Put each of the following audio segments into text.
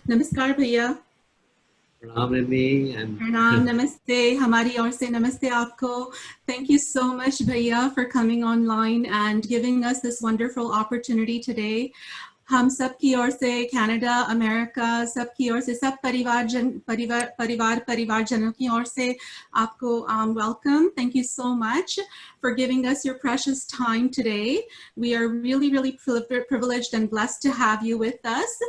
नमस्कार भैया। प्रणाम एमी एंड प्रणाम, नमस्ते, हमारी ओर से नमस्ते आपको। Thank you so much भैया for coming online and giving us this wonderful opportunity today. हम सब की ओर से, कनाडा, अमेरिका, सब की ओर से, सब परिवारजनों की ओर से आपको welcome. Thank you so much for giving us your precious time today. We are really privileged and blessed to have you with us.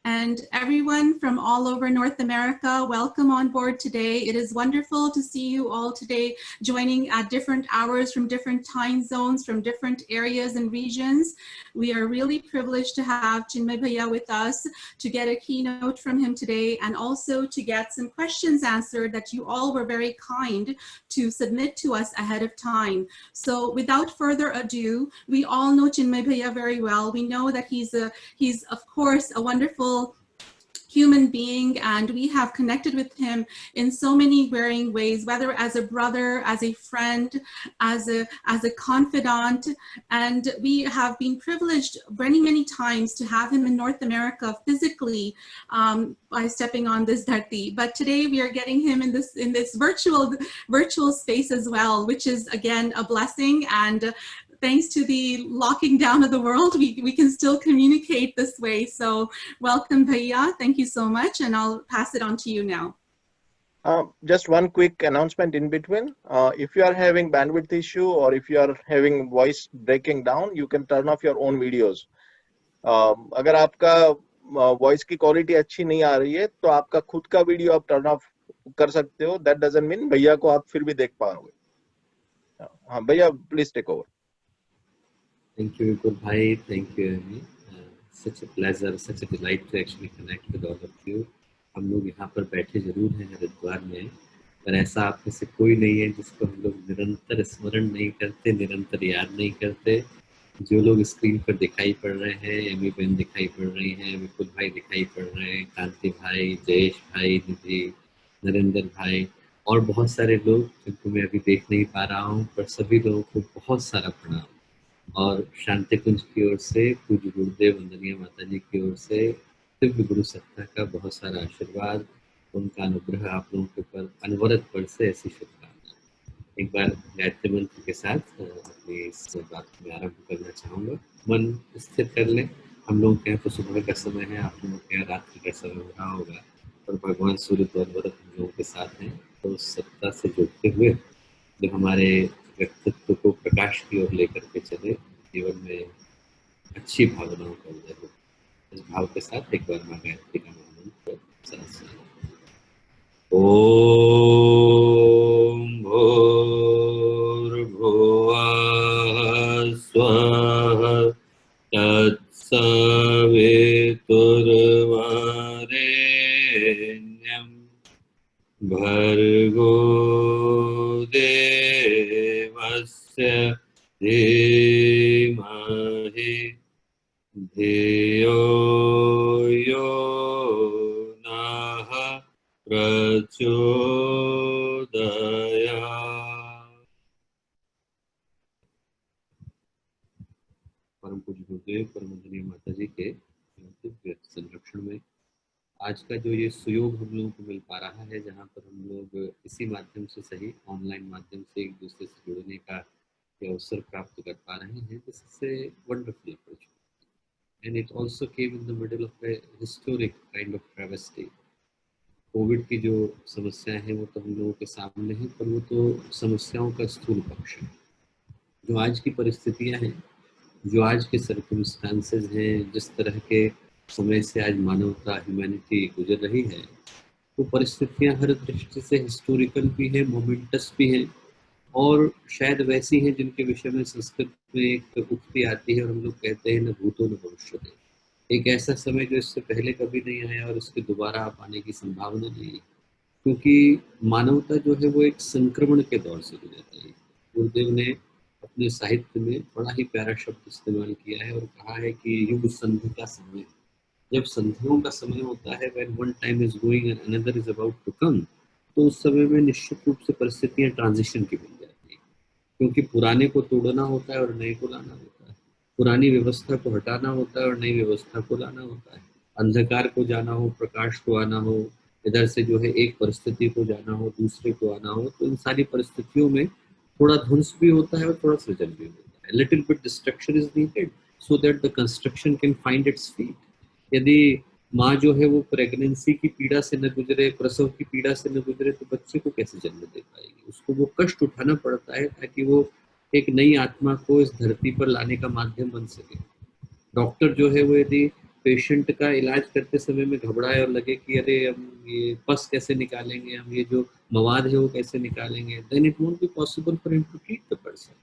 And everyone from all over North America, welcome on board today. It is wonderful to see you all today joining at different hours from different time zones, from different areas and regions. We are really privileged to have Chinmay Bhaiya with us to get a keynote from him today, and also to get some questions answered that you all were very kind to submit to us ahead of time. So without further ado, we all know Chinmay Bhaiya very well. We know that he's of course a wonderful human being, and we have connected with him in so many varying ways, whether as a brother, as a friend, as a confidant. And we have been privileged many times to have him in North America physically, by stepping on this dharti. But today we are getting him in this virtual space as well, which is again a blessing. And thanks to the locking down of the world, we can still communicate this way. So welcome, Bhaiya. Thank you so much, and I'll pass it on to you now. Just one quick announcement in between. If you are having bandwidth issue, or if you are having voice breaking down, you can turn off your own videos. अगर आपका voice की quality अच्छी नहीं आ रही है तो आपका खुद का वीडियो आप टर्न ऑफ कर सकते हो. दैट डजंट मीन भैया को आप फिर भी देख पाओगे. हाँ भैया, please take over. thank you Vikul bhai, thank you Amy. Such a pleasure, such a delight to actually connect with all of you. हम लोग यहाँ पर बैठे जरूर हैं हरिद्वार में, पर ऐसा आप में से कोई नहीं है जिसको हम लोग निरंतर स्मरण नहीं करते, निरंतर याद नहीं करते. जो लोग स्क्रीन पर दिखाई पड़ रहे हैं, एमी बहन दिखाई पड़ रही हैं, विपुल भाई दिखाई पड़ रहे हैं, कांति भाई, जयेश भाई, निधि, नरेंद्र भाई और बहुत सारे लोग जिनको मैं अभी देख नहीं पा रहा हूँ, पर सभी लोगों को बहुत सारा प्रणाम. और शांति कुंज की ओर से, पूज्य गुरुदेव वंदनीय माता जी की ओर से दिव्य गुरु सत्ता का बहुत सारा आशीर्वाद, उनका अनुग्रह आप लोगों के ऊपर अनवरत बरसे, ऐसी शुभकामनाएं. एक बार गायत्री मंत्र के साथ अपनी इस बात में आरंभ करना चाहूँगा. मन स्थिर कर लें. हम लोग के यहाँ तो सुबह का समय है, आप लोगों के यहाँ रात्रि का समय हो रहा होगा, और भगवान सूर्य तो अनवरत हम लोगों के साथ हैं. तो उस सत्ता से जुड़ते हुए जो हमारे व्यक्तित्व को प्रकाश की ओर लेकर के चले, जीवन में अच्छी भावनाओं का उदय हो, इस भाव के साथ एक बार मां गायत्री का महामंत्र सहस्र. ओम भूर्भुवः स्वः तत्सवितुर्वरेण्यं भर्गो देवस्य धीमहि धियो यो नः प्रचोदयात्. परम पूज्य गुरुदेव परम वंदनीय माता जी के दिव्य संरक्षण में आज का जो ये सुयोग हम लोगों को मिल पा रहा है, जहाँ पर हम लोग इसी माध्यम से सही, ऑनलाइन माध्यम से एक दूसरे से जुड़ने का ये अवसर प्राप्त कर पा रहे हैं, this is wonderful opportunity. And it also came in the middle of A historic kind of travesty. Covid की जो समस्याएं हैं वो तो हम लोगों के सामने है, पर वो तो समस्याओं का स्थूल पक्ष है. जो आज की परिस्थितियां हैं, जो आज के सर्कमस्टांसेस हैं, जिस तरह के समय से आज मानवता, ह्यूमैनिटी गुजर रही है, वो परिस्थितियां हर दृष्टि से हिस्टोरिकल भी है, मोमेंटस भी हैं, और शायद वैसी हैं जिनके विषय में संस्कृत में एक उक्ति आती है और हम लोग कहते हैं न भूतो न भविष्यते. एक ऐसा समय जो इससे पहले कभी नहीं आया और इसके दोबारा आने की संभावना नहीं है, क्योंकि मानवता जो है वो एक संक्रमण के दौर से गुजर रही है. गुरुदेव ने अपने साहित्य में बड़ा ही प्यारा शब्द इस्तेमाल किया है और कहा है कि युग संधि का समय. जब संधियों का समय होता है, when one time is going and another is about to come, तो उस समय में निश्चित रूप से परिस्थितियां ट्रांजिशन की बन जाती है, क्योंकि पुराने को तोड़ना होता है और नए को लाना होता है, पुरानी व्यवस्था को हटाना होता है और नई व्यवस्था को लाना होता है. अंधकार को जाना हो, प्रकाश को आना हो, इधर से जो है एक परिस्थिति को जाना हो, दूसरे को आना हो, तो इन सारी परिस्थितियों में थोड़ा ध्वंस भी होता है और थोड़ा सृजन भी होता है। Little bit destruction is needed so that the construction can find its feet. यदि माँ जो है वो प्रेगनेंसी की पीड़ा से न गुजरे, प्रसव की पीड़ा से न गुजरे, तो बच्चे को कैसे जन्म दे पाएगी? उसको वो कष्ट उठाना पड़ता है ताकि वो एक नई आत्मा को इस धरती पर लाने का माध्यम बन सके। डॉक्टर जो है वो यदि पेशेंट का इलाज करते समय में घबराए और लगे कि अरे हम ये पस कैसे निकालेंगे, हम ये जो मवाद है वो कैसे निकालेंगे, then it won't be possible for him to treat the person.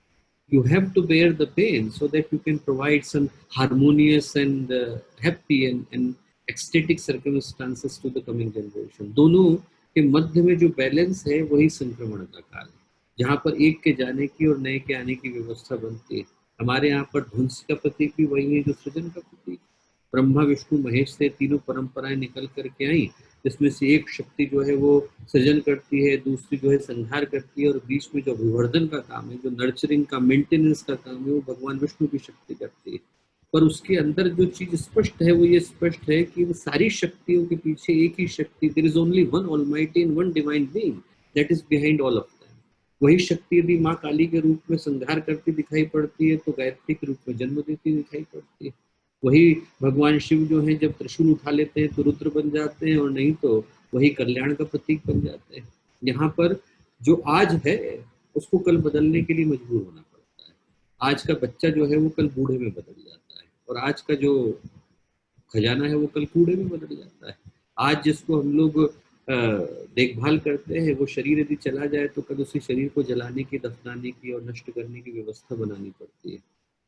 You have to bear the pain so that you can provide some harmonious and happy and ecstatic circumstances to the coming generation. दोनों के मध्य में जो balance है वही संक्रमण का काल है, जहाँ पर एक के जाने की और नए के आने की व्यवस्था बनती है। हमारे यहाँ पर ध्वंस का प्रतीक भी वही है जो सृजन का प्रतीक। ब्रह्मा विष्णु महेश से तीनों परंपराएं निकल करके आई, जिसमें से एक शक्ति जो है वो सृजन करती है, दूसरी जो है संहार करती है, और बीच में जो अभिवर्धन का काम है, जो नर्चरिंग का, मेंटेनेंस का काम है, वो भगवान विष्णु की शक्ति करती है। पर उसके अंदर जो चीज स्पष्ट है वो ये स्पष्ट है कि इन सारी शक्तियों के पीछे एक ही शक्ति, there is only one almighty and one divine being that is behind all of them. वही शक्ति यदि माँ काली के रूप में संहार करती दिखाई पड़ती है तो गायत्री के रूप में जन्म देती दिखाई पड़ती है। वही भगवान शिव जो है जब त्रिशूल उठा लेते हैं तो रुद्र बन जाते हैं, और नहीं तो वही कल्याण का प्रतीक बन जाते हैं। यहाँ पर जो आज है उसको कल बदलने के लिए मजबूर होना पड़ता है। आज का बच्चा जो है वो कल बूढ़े में बदल जाता है, और आज का जो खजाना है वो कल कूड़े में बदल जाता है। आज जिसको हम लोग देखभाल करते हैं वो शरीर यदि चला जाए तो कल उसी शरीर को जलाने की, दफनाने की और नष्ट करने की व्यवस्था बनानी पड़ती है।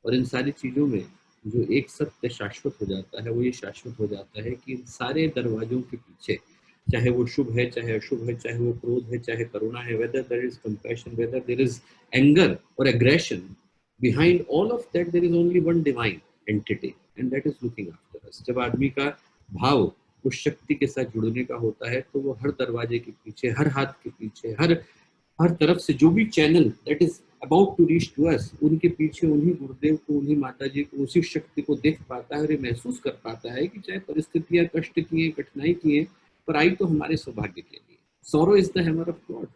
और इन सारी चीज़ों में जो एक सत्य शाश्वत हो जाता है वो ये शाश्वत हो जाता है कि इन सारे दरवाजों के पीछे, चाहे वो शुभ है चाहे अशुभ है, चाहे वो क्रोध है चाहे करुणा है, whether there is compassion, whether there is anger और aggression, behind all of that there is only one divine entity and that is looking after us. जब आदमी का भाव उस शक्ति के साथ जुड़ने का होता है तो वो हर दरवाजे के पीछे, हर हाथ के पीछे, हर तरफ से जो भी channel that is about to reach to us, उनके पीछे उन्हीं गुरुदेव को, उन्हीं माता जी को, उसी शक्ति को देख पाता है और ये महसूस कर पाता है कि चाहे परिस्थितियां कष्ट की हैं, कठिनाई की हैं, पर आई तो हमारे सौभाग्य के लिए। Sorrow is the hammer of God.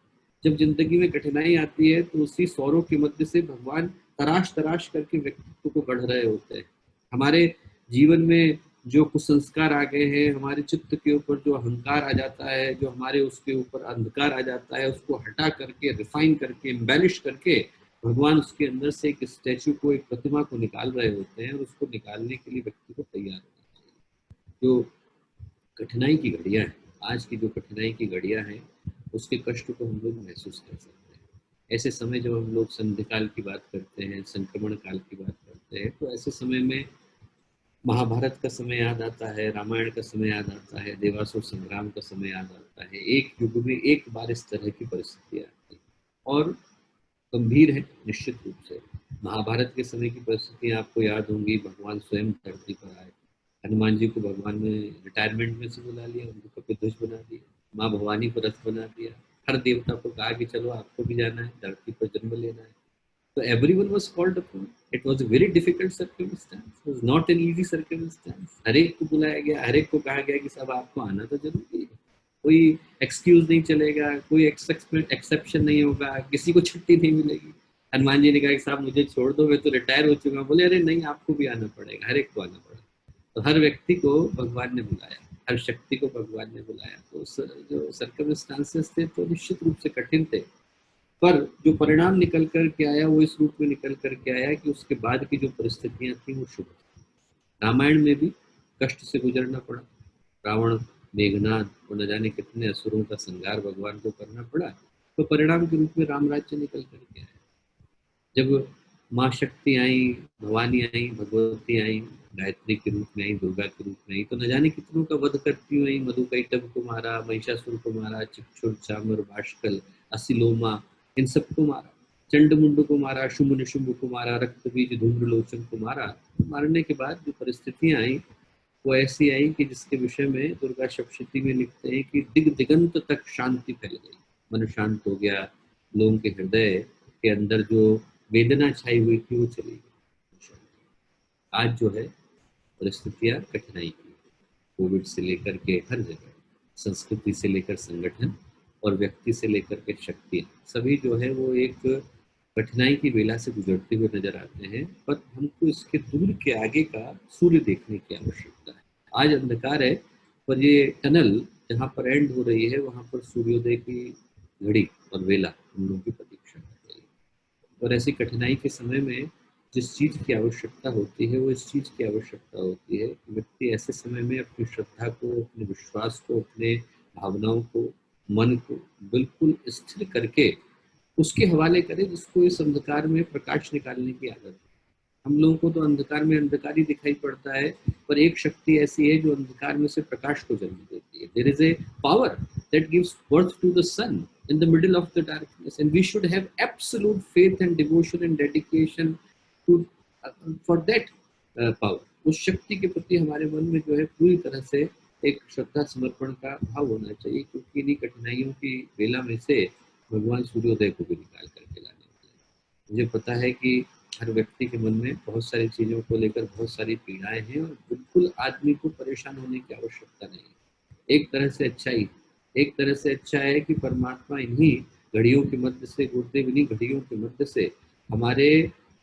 जब जिंदगी में कठिनाई आती है तो उसी सौरों के मध्य से भगवान तराश तराश करके व्यक्तित्व को गढ़ रहे होते हैं। हमारे जीवन में जो कुसंस्कार आ गए हैं, हमारे चित्त के ऊपर जो अहंकार आ जाता है, जो हमारे उसके ऊपर अंधकार आ जाता है, उसको हटा करके, रिफाइन करके, एम्बेलिश करके भगवान उसके अंदर से एक स्टैचू को, एक प्रतिमा को निकाल रहे होते हैं, और उसको निकालने के लिए व्यक्ति को तैयार होना चाहिए। जो कठिनाई की घड़ियां हैं, आज की जो कठिनाई की घड़ियां हैं, उसके कष्ट को हम लोग महसूस कर सकते हैं। ऐसे समय जब हम लोग संधि काल की बात करते हैं, संक्रमण काल की बात करते हैं, तो ऐसे समय में महाभारत का समय याद आता है, रामायण का समय याद आता है, देवासुर संग्राम का समय याद आता है। एक युग में एक बार इस तरह की परिस्थितियां आती है और गंभीर है निश्चित रूप से। महाभारत के समय की परिस्थितियां आपको याद होंगी। भगवान स्वयं धरती पर आए, हनुमान जी को भगवान ने रिटायरमेंट में से बुला लिया, उनको कपिध्वज बना दिया, माँ भवानी को रथ बना दिया, हर देवता को कहा कि चलो आपको भी जाना है, धरती पर जन्म लेना है। So everyone was called upon. It was a very difficult circumstance. It was not an easy circumstance. हर एक को बुलाया गया, हर एक को कहा गया कि सब आपको आना तो जरूरी है, कोई एक्सक्यूज नहीं चलेगा, कोई एक्सेप्शन नहीं होगा, किसी को छुट्टी नहीं मिलेगी। हनुमान जी ने कहा कि साहब मुझे छोड़ दो, मैं तो रिटायर हो चुका हूँ। बोले अरे नहीं, आपको भी आना पड़ेगा, हर एक को आना पड़ेगा। तो हर व्यक्ति को भगवान ने बुलाया, हर शक्ति को भगवान ने बुलाया। तो जो सर्कमस्टांसेस थे तो निश्चित रूप से कठिन थे, पर जो परिणाम निकल कर के आया वो इस रूप में निकल कर के आया कि उसके बाद की जो परिस्थितियां थी वो शुभ थी। रामायण में भी कष्ट से गुजरना पड़ा, रावण, मेघनाद और न जाने कितने असुरों का संहार भगवान को करना पड़ा, तो परिणाम के रूप में राम राज्य निकल कर के आया। जब माँ शक्ति आई, भवानी आई, भगवती आई, गायत्री के रूप में आई, दुर्गा के रूप में आई, तो न जाने कितनों का वध करती हुई, मधुकैटभ को मारा, महिषासुर को मारा, चिक्षुर, चामर, बाष्कल, असिलोमा, इन सबको मारा, चंडमुंड को मारा, शुंभ निशुंभ को मारा, रक्तबीज धूम्रलोचन को मारा। मारने के बाद जो परिस्थितियां आई वो ऐसी आई कि जिसके विषय में दुर्गा सप्तशती में लिखते हैं कि दिग दिगंत तक शांति फैल गई, मन शांत हो गया, लोगों के हृदय के अंदर जो वेदना छाई हुई थी वो चली गई। आज जो है परिस्थितियां कठिनाई की, कोविड से लेकर के हर जगह, संस्कृति से लेकर संगठन और व्यक्ति से लेकर के शक्ति, सभी जो है वो एक कठिनाई की बेला से गुजरते हुए नजर आते हैं। पर हमको इसके दूर के आगे का सूर्य देखने की आवश्यकता है। आज अंधकार है, पर ये टनल जहाँ पर एंड हो रही है वहाँ पर सूर्योदय की घड़ी और वेला हम लोगों की प्रतीक्षा कर रही है। और ऐसी कठिनाई के समय में जिस चीज़ की आवश्यकता होती है वो इस चीज़ की आवश्यकता होती है कि व्यक्ति ऐसे समय में अपनी श्रद्धा को, अपने विश्वास को, अपने भावनाओं को, मन को बिल्कुल स्थिर करके उसके हवाले करे, जिसको इस अंधकार में प्रकाश निकालने की आदत है। हम लोगों को तो अंधकार में अंधकार ही दिखाई पड़ता है, पर एक शक्ति ऐसी है जो अंधकार में से प्रकाश को जन्म देती है। There is a power that gives birth to the sun in the middle of the darkness, and we should have absolute faith and devotion and dedication to for that power. उस शक्ति के प्रति हमारे मन में जो है पूरी तरह से एक श्रद्धा समर्पण का भाव होना चाहिए, क्योंकि इन्हीं कठिनाइयों की बेला में से भगवान सूर्योदय को भी निकाल करके लाने वाले। मुझे पता है कि हर व्यक्ति के मन में बहुत सारी चीज़ों को लेकर बहुत सारी पीड़ाएं हैं, और बिल्कुल आदमी को परेशान होने की आवश्यकता नहीं है। एक तरह से अच्छा है कि परमात्मा इन्हीं घड़ियों के मध्य से, गुरुदेव इन्हीं घड़ियों के मध्य से हमारे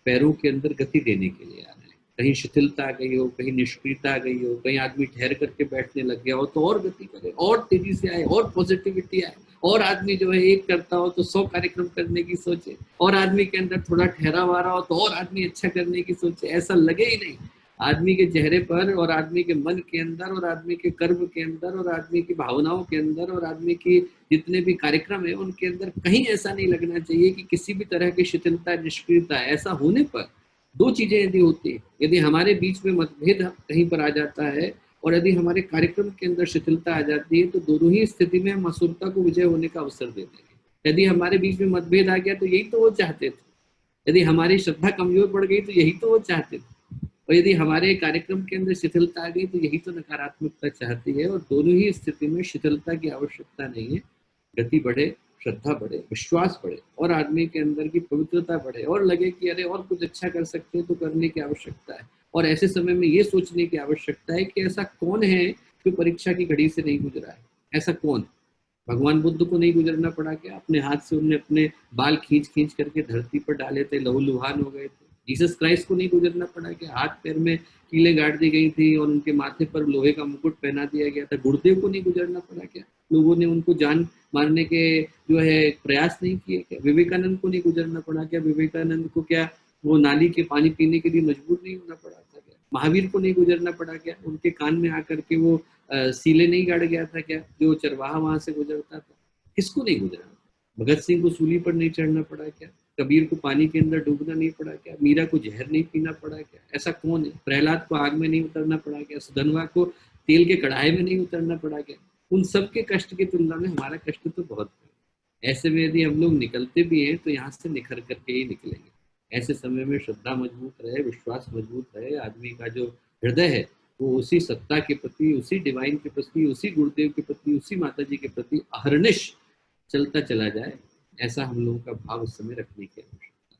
पैरों के अंदर गति देने के लिए आ रहे हैं। कहीं शिथिलता आ गई हो, कहीं निष्क्रियता आ गई हो, कहीं आदमी ठहर करके बैठने लग गया हो, तो और गति करे, और तेजी से आए, और पॉजिटिविटी आए। और आदमी जो है एक करता हो तो 100 कार्यक्रम करने की सोचे, और आदमी के अंदर थोड़ा ठहराव आ रहा हो तो और आदमी अच्छा करने की सोचे। ऐसा लगे ही नहीं। आदमी के चेहरे पर और आदमी के मन के अंदर और आदमी के कर्म के अंदर और आदमी की भावनाओं के अंदर और आदमी की जितने भी कार्यक्रम है उनके अंदर कहीं ऐसा नहीं लगना चाहिए कि किसी भी तरह की शिथिलता, निष्क्रियता। ऐसा होने पर दो चीजें यदि होती है, यदि हमारे बीच में मतभेद कहीं पर आ जाता है और यदि हमारे कार्यक्रम के अंदर शिथिलता आ जाती है, तो दोनों ही स्थिति में हम असुरता को विजय होने का अवसर दे देंगे। यदि हमारे बीच में मतभेद आ गया तो यही तो वो चाहते थे। यदि हमारी श्रद्धा कमजोर पड़ गई तो यही तो वो चाहते थे। और यदि हमारे कार्यक्रम के अंदर शिथिलता आ गई तो यही तो नकारात्मकता चाहती है। और दोनों ही स्थिति में शिथिलता की आवश्यकता नहीं है। गति बढ़े, श्रद्धा बढ़े, विश्वास बढ़े और आदमी के अंदर की पवित्रता बढ़े और लगे कि अरे और कुछ अच्छा कर सकते हैं तो करने की आवश्यकता है। और ऐसे समय में ये सोचने की आवश्यकता है कि ऐसा कौन है जो परीक्षा की घड़ी से नहीं गुजरा है। ऐसा कौन? भगवान बुद्ध को नहीं गुजरना पड़ा क्या? अपने हाथ से उन्होंने अपने बाल खींच खींच करके धरती पर डाले थे, लहूलुहान हो गए थे। जीसस क्राइस्ट को नहीं गुजरना पड़ा क्या? हाथ पैर में कीलें गाड़ दी गई थी और उनके माथे पर लोहे का मुकुट पहना दिया गया था। गुरुदेव को नहीं गुजरना पड़ा क्या? लोगों ने उनको जान मारने के जो है प्रयास नहीं किए क्या? विवेकानंद को नहीं गुजरना पड़ा क्या? विवेकानंद को क्या वो नाली के पानी पीने के लिए मजबूर नहीं होना पड़ा था क्या? महावीर को नहीं गुजरना पड़ा क्या? उनके कान में आकर के वो सीले नहीं गाड़ गया था क्या, जो चरवाहा वहां से गुजरता था? किसको नहीं गुजरा? भगत सिंह को सूली पर नहीं चढ़ना पड़ा क्या? कबीर को पानी के अंदर डूबना नहीं पड़ा क्या? मीरा को जहर नहीं पीना पड़ा क्या? ऐसा कौन है? प्रहलाद को आग में नहीं उतरना पड़ा क्या? सुधनवा को तेल के कढ़ाई में नहीं उतरना पड़ा क्या? उन सब के कष्ट की तुलना में हमारा कष्ट तो बहुत है। ऐसे में यदि हम लोग निकलते भी हैं तो यहाँ से निखर करके ही निकलेंगे। ऐसे समय में श्रद्धा मजबूत रहे, विश्वास मजबूत रहे, आदमी का जो हृदय है वो उसी सत्ता के प्रति, उसी डिवाइन के प्रति, उसी गुरुदेव के प्रति, उसी माता जी के प्रति अहर्निश चलता चला जाए। ऐसा हम लोगों का भाव उस समय रखने की आवश्यकता है।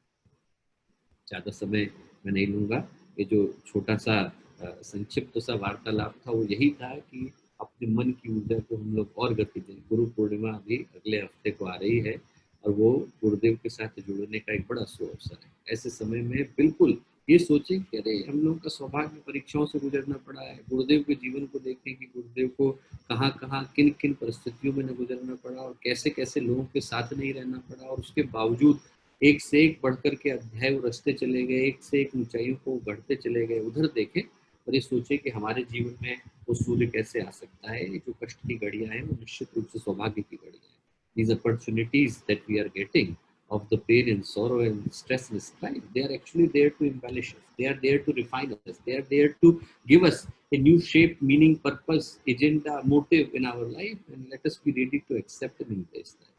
ज़्यादा समय मैं नहीं लूँगा। ये जो छोटा सा संक्षिप्त सा वार्तालाप था वो यही था कि अपने मन की ऊर्जा को हम लोग और गति दें। गुरु पूर्णिमा भी अगले हफ्ते को आ रही है और वो गुरुदेव के साथ जुड़ने का एक बड़ा अवसर है। ऐसे समय में बिल्कुल ये सोचें कि अरे हम लोगों का सौभाग्य परीक्षाओं से गुजरना पड़ा है। गुरुदेव के जीवन को देखें कि गुरुदेव को कहाँ कहाँ किन किन परिस्थितियों में न गुजरना पड़ा और कैसे कैसे लोगों के साथ नहीं रहना पड़ा, और उसके बावजूद एक से एक बढ़कर के अध्याय वो रचते चले गए, एक से एक ऊंचाइयों को बढ़ते चले गए। उधर देखें और ये सोचें कि हमारे जीवन में वो सूर्य कैसे आ सकता है। ये जो कष्ट की घड़ियाँ हैं वो निश्चित रूप से सौभाग्य की घड़ियाँ हैं। These opportunities that we are getting of the pain and sorrow and stress and strife, they are actually there to embellish us. They are there to refine us. They are there to give us a new shape, meaning, purpose, agenda, motive in our life, and let us be ready to accept and embrace that.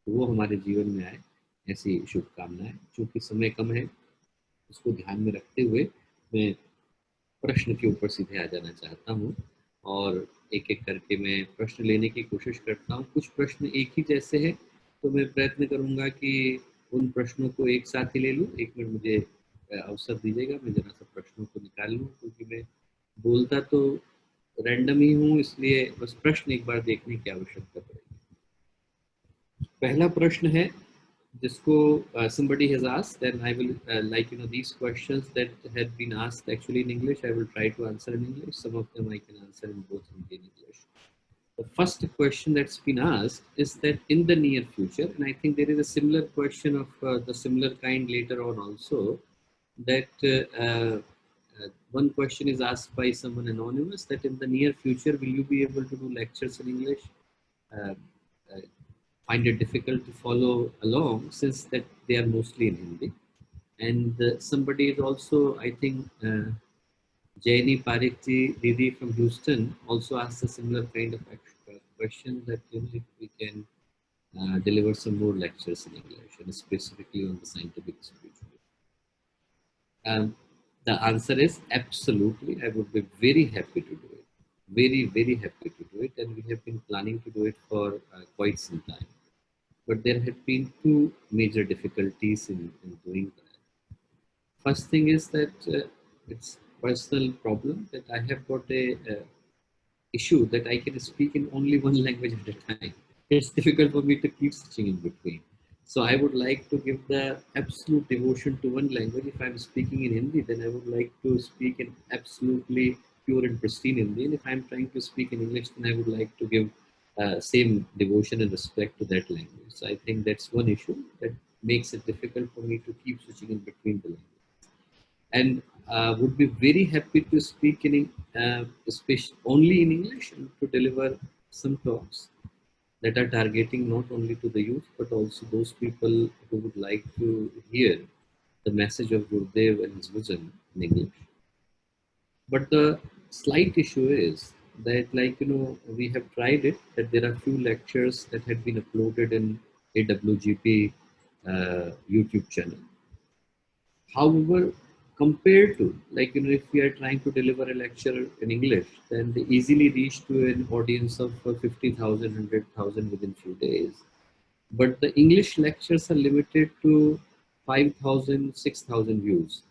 तो वो हमारे जीवन में आए, ऐसी शुभकामनाएं। चूँकि समय कम है, उसको ध्यान में रखते हुए मैं प्रश्न के ऊपर सीधे आ जाना चाहता हूँ और एक एक करके मैं प्रश्न लेने की कोशिश करता हूँ। कुछ प्रश्न एक ही जैसे हैं तो मैं प्रयत्न करूँगा कि उन प्रश्नों को एक साथ ही ले लूँ। एक मिनट मुझे अवसर दीजिएगा, मैं जरा सा प्रश्नों को निकाल लूँ, क्योंकि मैं बोलता तो रैंडम ही हूँ, इसलिए बस प्रश्न एक बार देखने की आवश्यकता पड़ेगी। पहला प्रश्न है जिसको somebody has asked, then I will like these questions that had been asked actually in English, I will try to answer in English. Some of them I can answer in both Hindi and English. The first question that's been asked is that in the near future, and I think there is a similar question of the similar kind later on also, that one question is asked by someone anonymous, that in the near future, will you be able to do lectures in English? Uh, uh, find it difficult to follow along since that they are mostly in Hindi. And somebody is also, I think, Jaini Parikji Didi from Houston also asked a similar kind of question, that if we can deliver some more lectures in English, and specifically on the scientific spirituality. The answer is absolutely. I would be very happy to do it. Very, very happy to do it. And we have been planning to do it for quite some time. But there have been two major difficulties in doing that. First thing is that it's personal problem that I have got a issue that I can speak in only one language at a time. It's difficult for me to keep switching in between. So I would like to give the absolute devotion to one language. If I'm speaking in Hindi, then I would like to speak in absolutely pure and pristine Hindi. And if I'm trying to speak in English, then I would like to give same devotion and respect to that language. So I think that's one issue that makes it difficult for me to keep switching in between the languages. And would be very happy to speak in only in English and to deliver some talks that are targeting not only to the youth but also those people who would like to hear the message of Gurudev and his vision in English. But the slight issue is that, we have tried it, that there are few lectures that had been uploaded in AWGP YouTube channel. However, compared to, if we are trying to deliver a lecture in English, then they easily reach to an audience of 50,000, 100,000 within few days. But the English lectures are limited to 5,000, 6,000 views,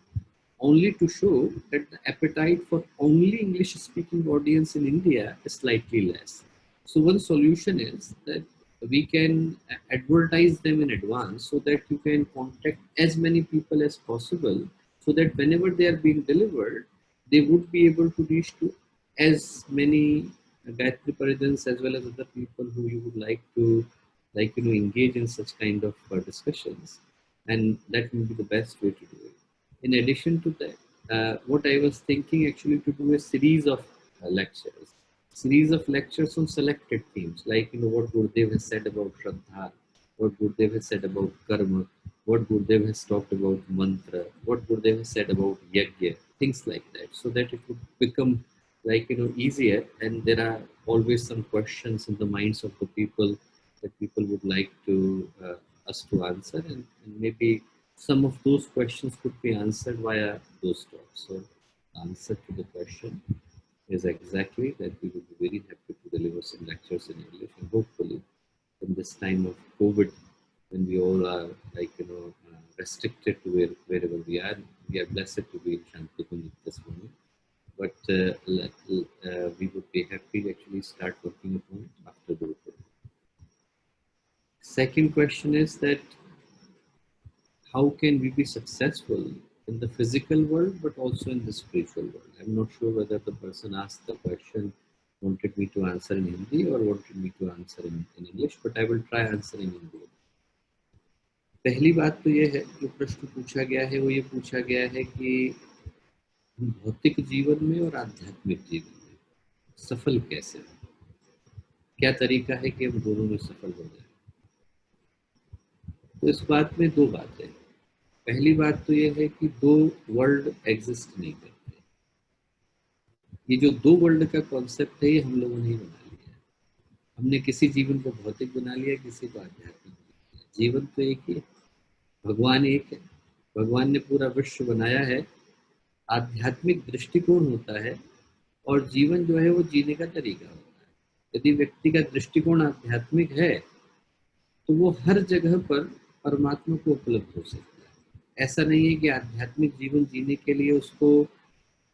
only to show that the appetite for only English speaking audience in India is slightly less. So one solution is that we can advertise them in advance so that you can contact as many people as possible, so that whenever they are being delivered, they would be able to reach to as many Gayatri Paridhans as well as other people who you would like to engage in such kind of discussions, and that will be the best way to do it. In addition to that, what I was thinking actually to do a series of lectures on selected themes, like what Gurudev has said about Shraddha, what Gurudev has said about Karma, what Gurudev has talked about Mantra, what Gurudev has said about Yajna, things like that, so that it would become easier, and there are always some questions in the minds of the people that people would like to us to answer, and maybe some of those questions could be answered via those talks. So the answer to the question is exactly that we would be very happy to deliver some lectures in English, and hopefully in this time of COVID, when we all are restricted to wherever we are blessed to be in Shantikund at this moment. But we would be happy to actually start working upon it after the report. Second question is that how can we be successful in the physical world but also in the spiritual world? I'm not sure whether the person asked the question wanted me to answer in Hindi or wanted me to answer in English, but I will try answering in both. पहली बात तो ये है, जो प्रश्न पूछा गया है वो ये पूछा गया है कि भौतिक जीवन में और आध्यात्मिक जीवन में सफल कैसे हो, क्या तरीका है कि हम दोनों में सफल हो जाए। तो इस बात में दो बातें हैं। पहली बात तो ये है कि दो वर्ल्ड एग्जिस्ट नहीं करते। ये जो दो वर्ल्ड का कॉन्सेप्ट है ये हम लोगों ने ही बना लिया है। हमने किसी जीवन को भौतिक बना लिया, किसी को आध्यात्मिक बना लिया। जीवन तो एक ही है, भगवान एक है, भगवान ने पूरा विश्व बनाया है। आध्यात्मिक दृष्टिकोण होता है और जीवन जो है वो जीने का तरीका होता है। यदि व्यक्ति का दृष्टिकोण आध्यात्मिक है तो वो हर जगह पर परमात्मा को उपलब्ध हो सकता है। ऐसा नहीं है कि आध्यात्मिक जीवन जीने के लिए उसको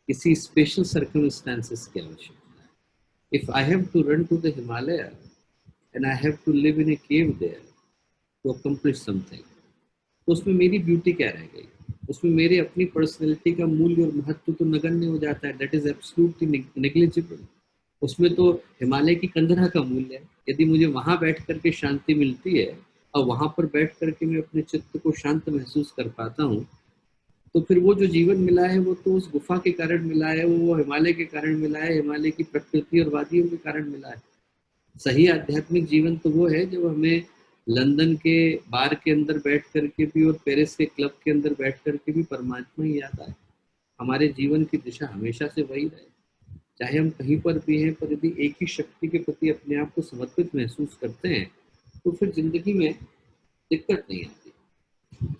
किसी स्पेशल सर्कमस्टेंसेस की आवश्यकता है। If I have to run to the Himalaya and I have to live in a cave there to accomplish something, तो उसमें मेरी ब्यूटी क्या रह गई? उसमें मेरे अपनी पर्सनैलिटी का मूल्य और महत्व तो नगण्य हो जाता है. That is absolutely negligible. उसमें तो हिमालय की कंदरा का मूल्य है. यदि मुझे वहां बैठ करके शांति मिलती है और वहां पर बैठ करके मैं अपने चित्त को शांत महसूस कर पाता हूँ, तो फिर वो जो जीवन मिला है वो तो उस गुफा के कारण मिला है, वो हिमालय के कारण मिला है, हिमालय की प्रकृति और वादियों के कारण मिला है. सही आध्यात्मिक जीवन तो वो है जब हमें लंदन के बार के अंदर बैठ करके भी और पेरिस के क्लब के अंदर बैठ करके भी परमात्मा ही याद आए. हमारे जीवन की दिशा हमेशा से वही रहे, चाहे हम कहीं पर भी हैं, पर यदि एक ही शक्ति के प्रति अपने आप को समर्पित महसूस करते हैं तो फिर जिंदगी में दिक्कत नहीं आती.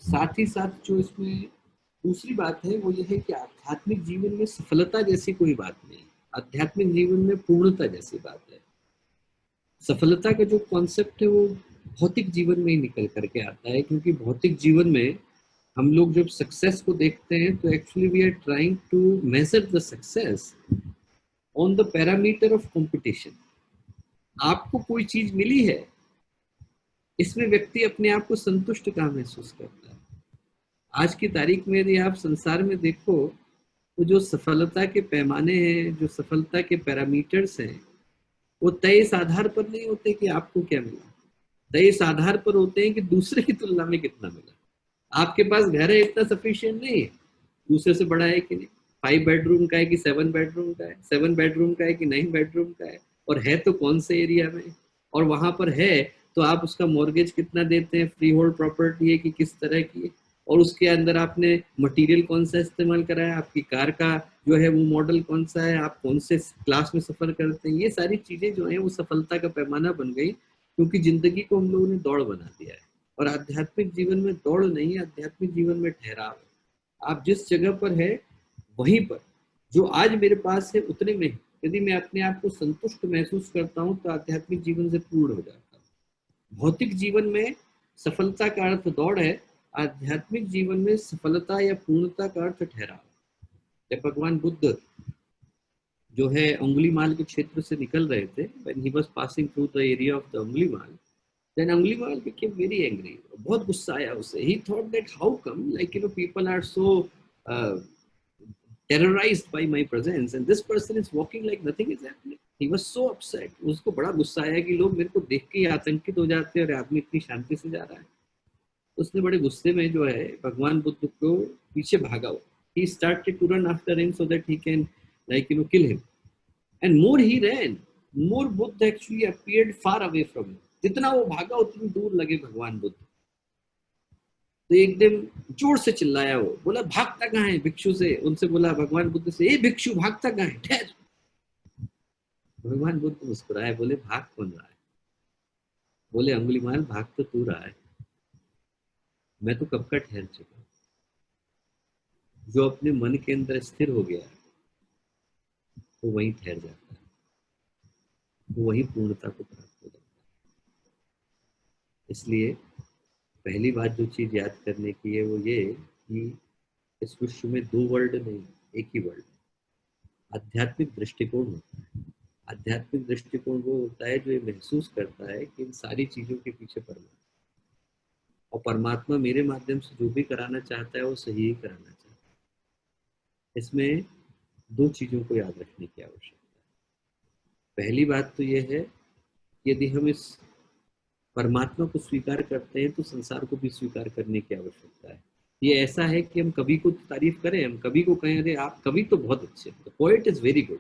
साथ ही साथ जो इसमें दूसरी बात है वो ये है कि आध्यात्मिक जीवन में सफलता जैसी कोई बात नहीं. आध्यात्मिक जीवन में पूर्णता जैसी बात है. सफलता का जो कॉन्सेप्ट है वो भौतिक जीवन में ही निकल करके आता है, क्योंकि भौतिक जीवन में हम लोग जब सक्सेस को देखते हैं तो actually we are trying to measure the success on the parameter of competition. आपको कोई चीज मिली है, इसमें व्यक्ति अपने आप को संतुष्ट कहाँ महसूस करता है. आज की तारीख में यदि आप संसार में देखो तो जो सफलता के पैमाने हैं, जो सफलता के पैरामीटर्स हैं, वो तय इस आधार पर नहीं होते कि आपको क्या मिला, तय इस आधार पर होते हैं कि दूसरे की तुलना में कितना मिला. आपके पास घर है इतना सफिशिएंट नहीं है, दूसरे से बड़ा है कि नहीं. 5 बेडरूम का है कि 7 बेडरूम का है, 7 बेडरूम का है कि 9 बेडरूम का है, और है तो कौन से एरिया में, और वहां पर है तो आप उसका मॉर्गेज कितना देते हैं, फ्री होल्ड प्रॉपर्टी है कि किस तरह की है, और उसके अंदर आपने मटेरियल कौन सा इस्तेमाल करा है, आपकी कार का जो है वो मॉडल कौन सा है, आप कौन से क्लास में सफर करते हैं. ये सारी चीजें जो है वो सफलता का पैमाना बन गई, क्योंकि जिंदगी को हम लोगों ने दौड़ बना दिया है. और आध्यात्मिक जीवन में दौड़ नहीं, आध्यात्मिक जीवन में ठहराव है. आप जिस जगह पर है वहीं पर जो आज मेरे पास है उतने में ही यदि मैं अपने आप को संतुष्ट महसूस करता हूँ तो आध्यात्मिक जीवन से पूर्ण हो जाता हूँ. भौतिक जीवन में सफलता का अर्थ दौड़ है, आध्यात्मिक जीवन में सफलता या पूर्णता का अर्थ ठहराव. जब भगवान बुद्ध जो है अंगुलीमाल के क्षेत्र से निकल रहे थे, when he was passing through the area of the Angulimal, then Angulimal became very angry. बहुत गुस्सा आया उसे. He thought that how come, like people are so terrorized by my presence and this person is walking like nothing is happening. He was so upset. उसको बड़ा गुस्सा आया कि लोग मेरे को देख के ही आतंकित हो जाते हैं और आदमी इतनी शांति से जा रहा है. उसने बड़े गुस्से में जो है भगवान बुद्ध को पीछे भागा. He started to run after him so that he can kill him. And more he ran, more Buddha actually appeared far away from him. जितना वो भागा उतनी दूर लगे भगवान बुद्ध. तो एकदम जोर से चिल्लाया, वो बोला भागता कहाँ है भिक्षु से. उनसे बोला भगवान बुद्ध से, ए भिक्षु भागता कहाँ है, ठहर. भगवान बुद्ध मुस्कुराए, बोले भाग कौन रहा है. बोले अंगुलीमाल भाग तो तू रहा है, मैं तो कब का ठहर चुका. जो अपने मन के अंदर स्थिर हो गया वो वहीं ठहर जाता है, वो वहीं पूर्णता को प्राप्त हो जाता है. इसलिए पहली बात जो चीज याद करने की है वो ये कि इस विश्व में 2 वर्ल्ड नहीं, एक ही वर्ल्ड. आध्यात्मिक दृष्टिकोण होता है. आध्यात्मिक दृष्टिकोण वो होता है जो ये महसूस करता है कि इन सारी चीजों के पीछे परमात्मा, और परमात्मा मेरे माध्यम से जो भी कराना चाहता है वो सही ही कराना चाहता है. इसमें 2 चीजों को याद रखने की आवश्यकता है. पहली बात तो ये है कि यदि हम इस परमात्मा को स्वीकार करते हैं तो संसार को भी स्वीकार करने की आवश्यकता है. ये ऐसा है कि हम कवि को तारीफ करें, हम कवि को कहें अरे आप कवि तो बहुत अच्छे, the poet is very good,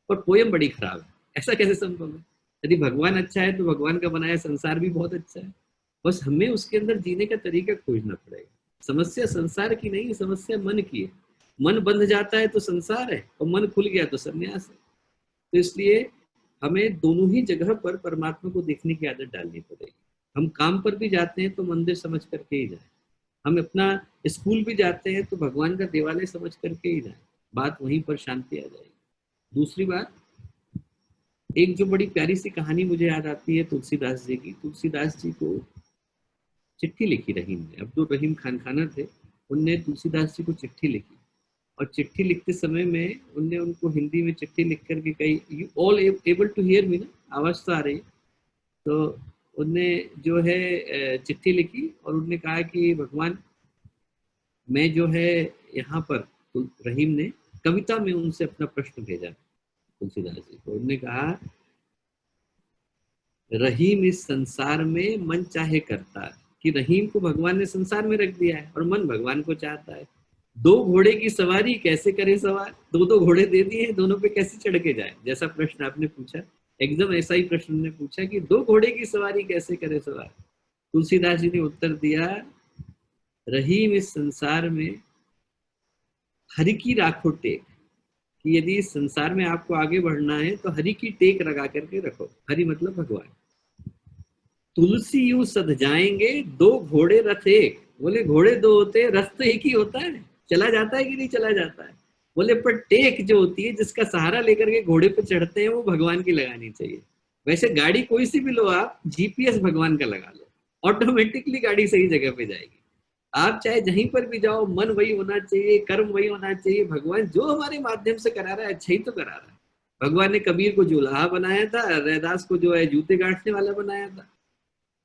पर पोएम बड़ी खराब है. ऐसा कैसे संभव है? यदि भगवान अच्छा है तो भगवान का बनाया संसार भी बहुत अच्छा है. बस हमें उसके अंदर जीने का तरीका खोजना पड़ेगा. समस्या संसार की नहीं, समस्या मन की है. मन बंध जाता है तो संसार है, और मन खुल गया तो संन्यास है. तो इसलिए हमें दोनों ही जगह पर परमात्मा को देखने की आदत डालनी पड़ेगी. हम काम पर भी जाते हैं तो मंदिर समझ करके ही जाए, हम अपना स्कूल भी जाते हैं तो भगवान का देवालय समझ करके ही जाए. बात वहीं पर शांति आ जाएगी. दूसरी बात, एक जो बड़ी प्यारी सी कहानी मुझे याद आती है तुलसीदास जी की. तुलसीदास जी को चिट्ठी लिखी रहीम ने. अब्दुल रहीम खान खाना थे, उनने तुलसीदास जी को चिट्ठी लिखी और चिट्ठी लिखते समय में उनने उनको हिंदी में चिट्ठी लिख करके कही, you all able to hear me ना, आवाज़ तो आ रही है। तो उनने जो है चिट्ठी लिखी और उनने कहा कि भगवान, मैं जो है यहाँ पर, तो रहीम ने कविता में उनसे अपना प्रश्न भेजा तुलसीदास जी को। उन्होंने कहा, रहीम इस संसार में मन चाहे करता है, कि रहीम को भगवान ने संसार में रख दिया है और मन भगवान को चाहता है। दो घोड़े की सवारी कैसे करे सवार, दो घोड़े दे दिए, दोनों पे कैसे चढ़ के जाए, जैसा प्रश्न आपने पूछा, एकदम ऐसा ही प्रश्न ने पूछा कि दो घोड़े की सवारी कैसे करे सवार। तुलसीदास जी ने उत्तर दिया, रहीम इस संसार में हरि की राखो टेक, कि यदि इस संसार में आपको आगे बढ़ना है तो हरि की टेक लगा करके रखो। हरि मतलब भगवान। तुलसी यूं सध जाएंगे, दो घोड़े रथ एक। बोले घोड़े दो होते हैं, रथ तो एक ही होता है, चला जाता है कि नहीं चला जाता है। बोले पर टेक जो होती है, जिसका सहारा लेकर के घोड़े पे चढ़ते हैं, वो भगवान की लगानी चाहिए। वैसे गाड़ी कोई सी भी लो आप, जीपीएस भगवान का लगा लो, ऑटोमेटिकली गाड़ी सही जगह पे जाएगी। आप चाहे जहीं पर भी जाओ, मन वही होना चाहिए, कर्म वही होना चाहिए। भगवान जो हमारे माध्यम से करा रहा है, अच्छा ही तो करा रहा है। भगवान ने कबीर को जुलाहा बनाया था, रैदास को जो है जूते गांठने वाला बनाया था,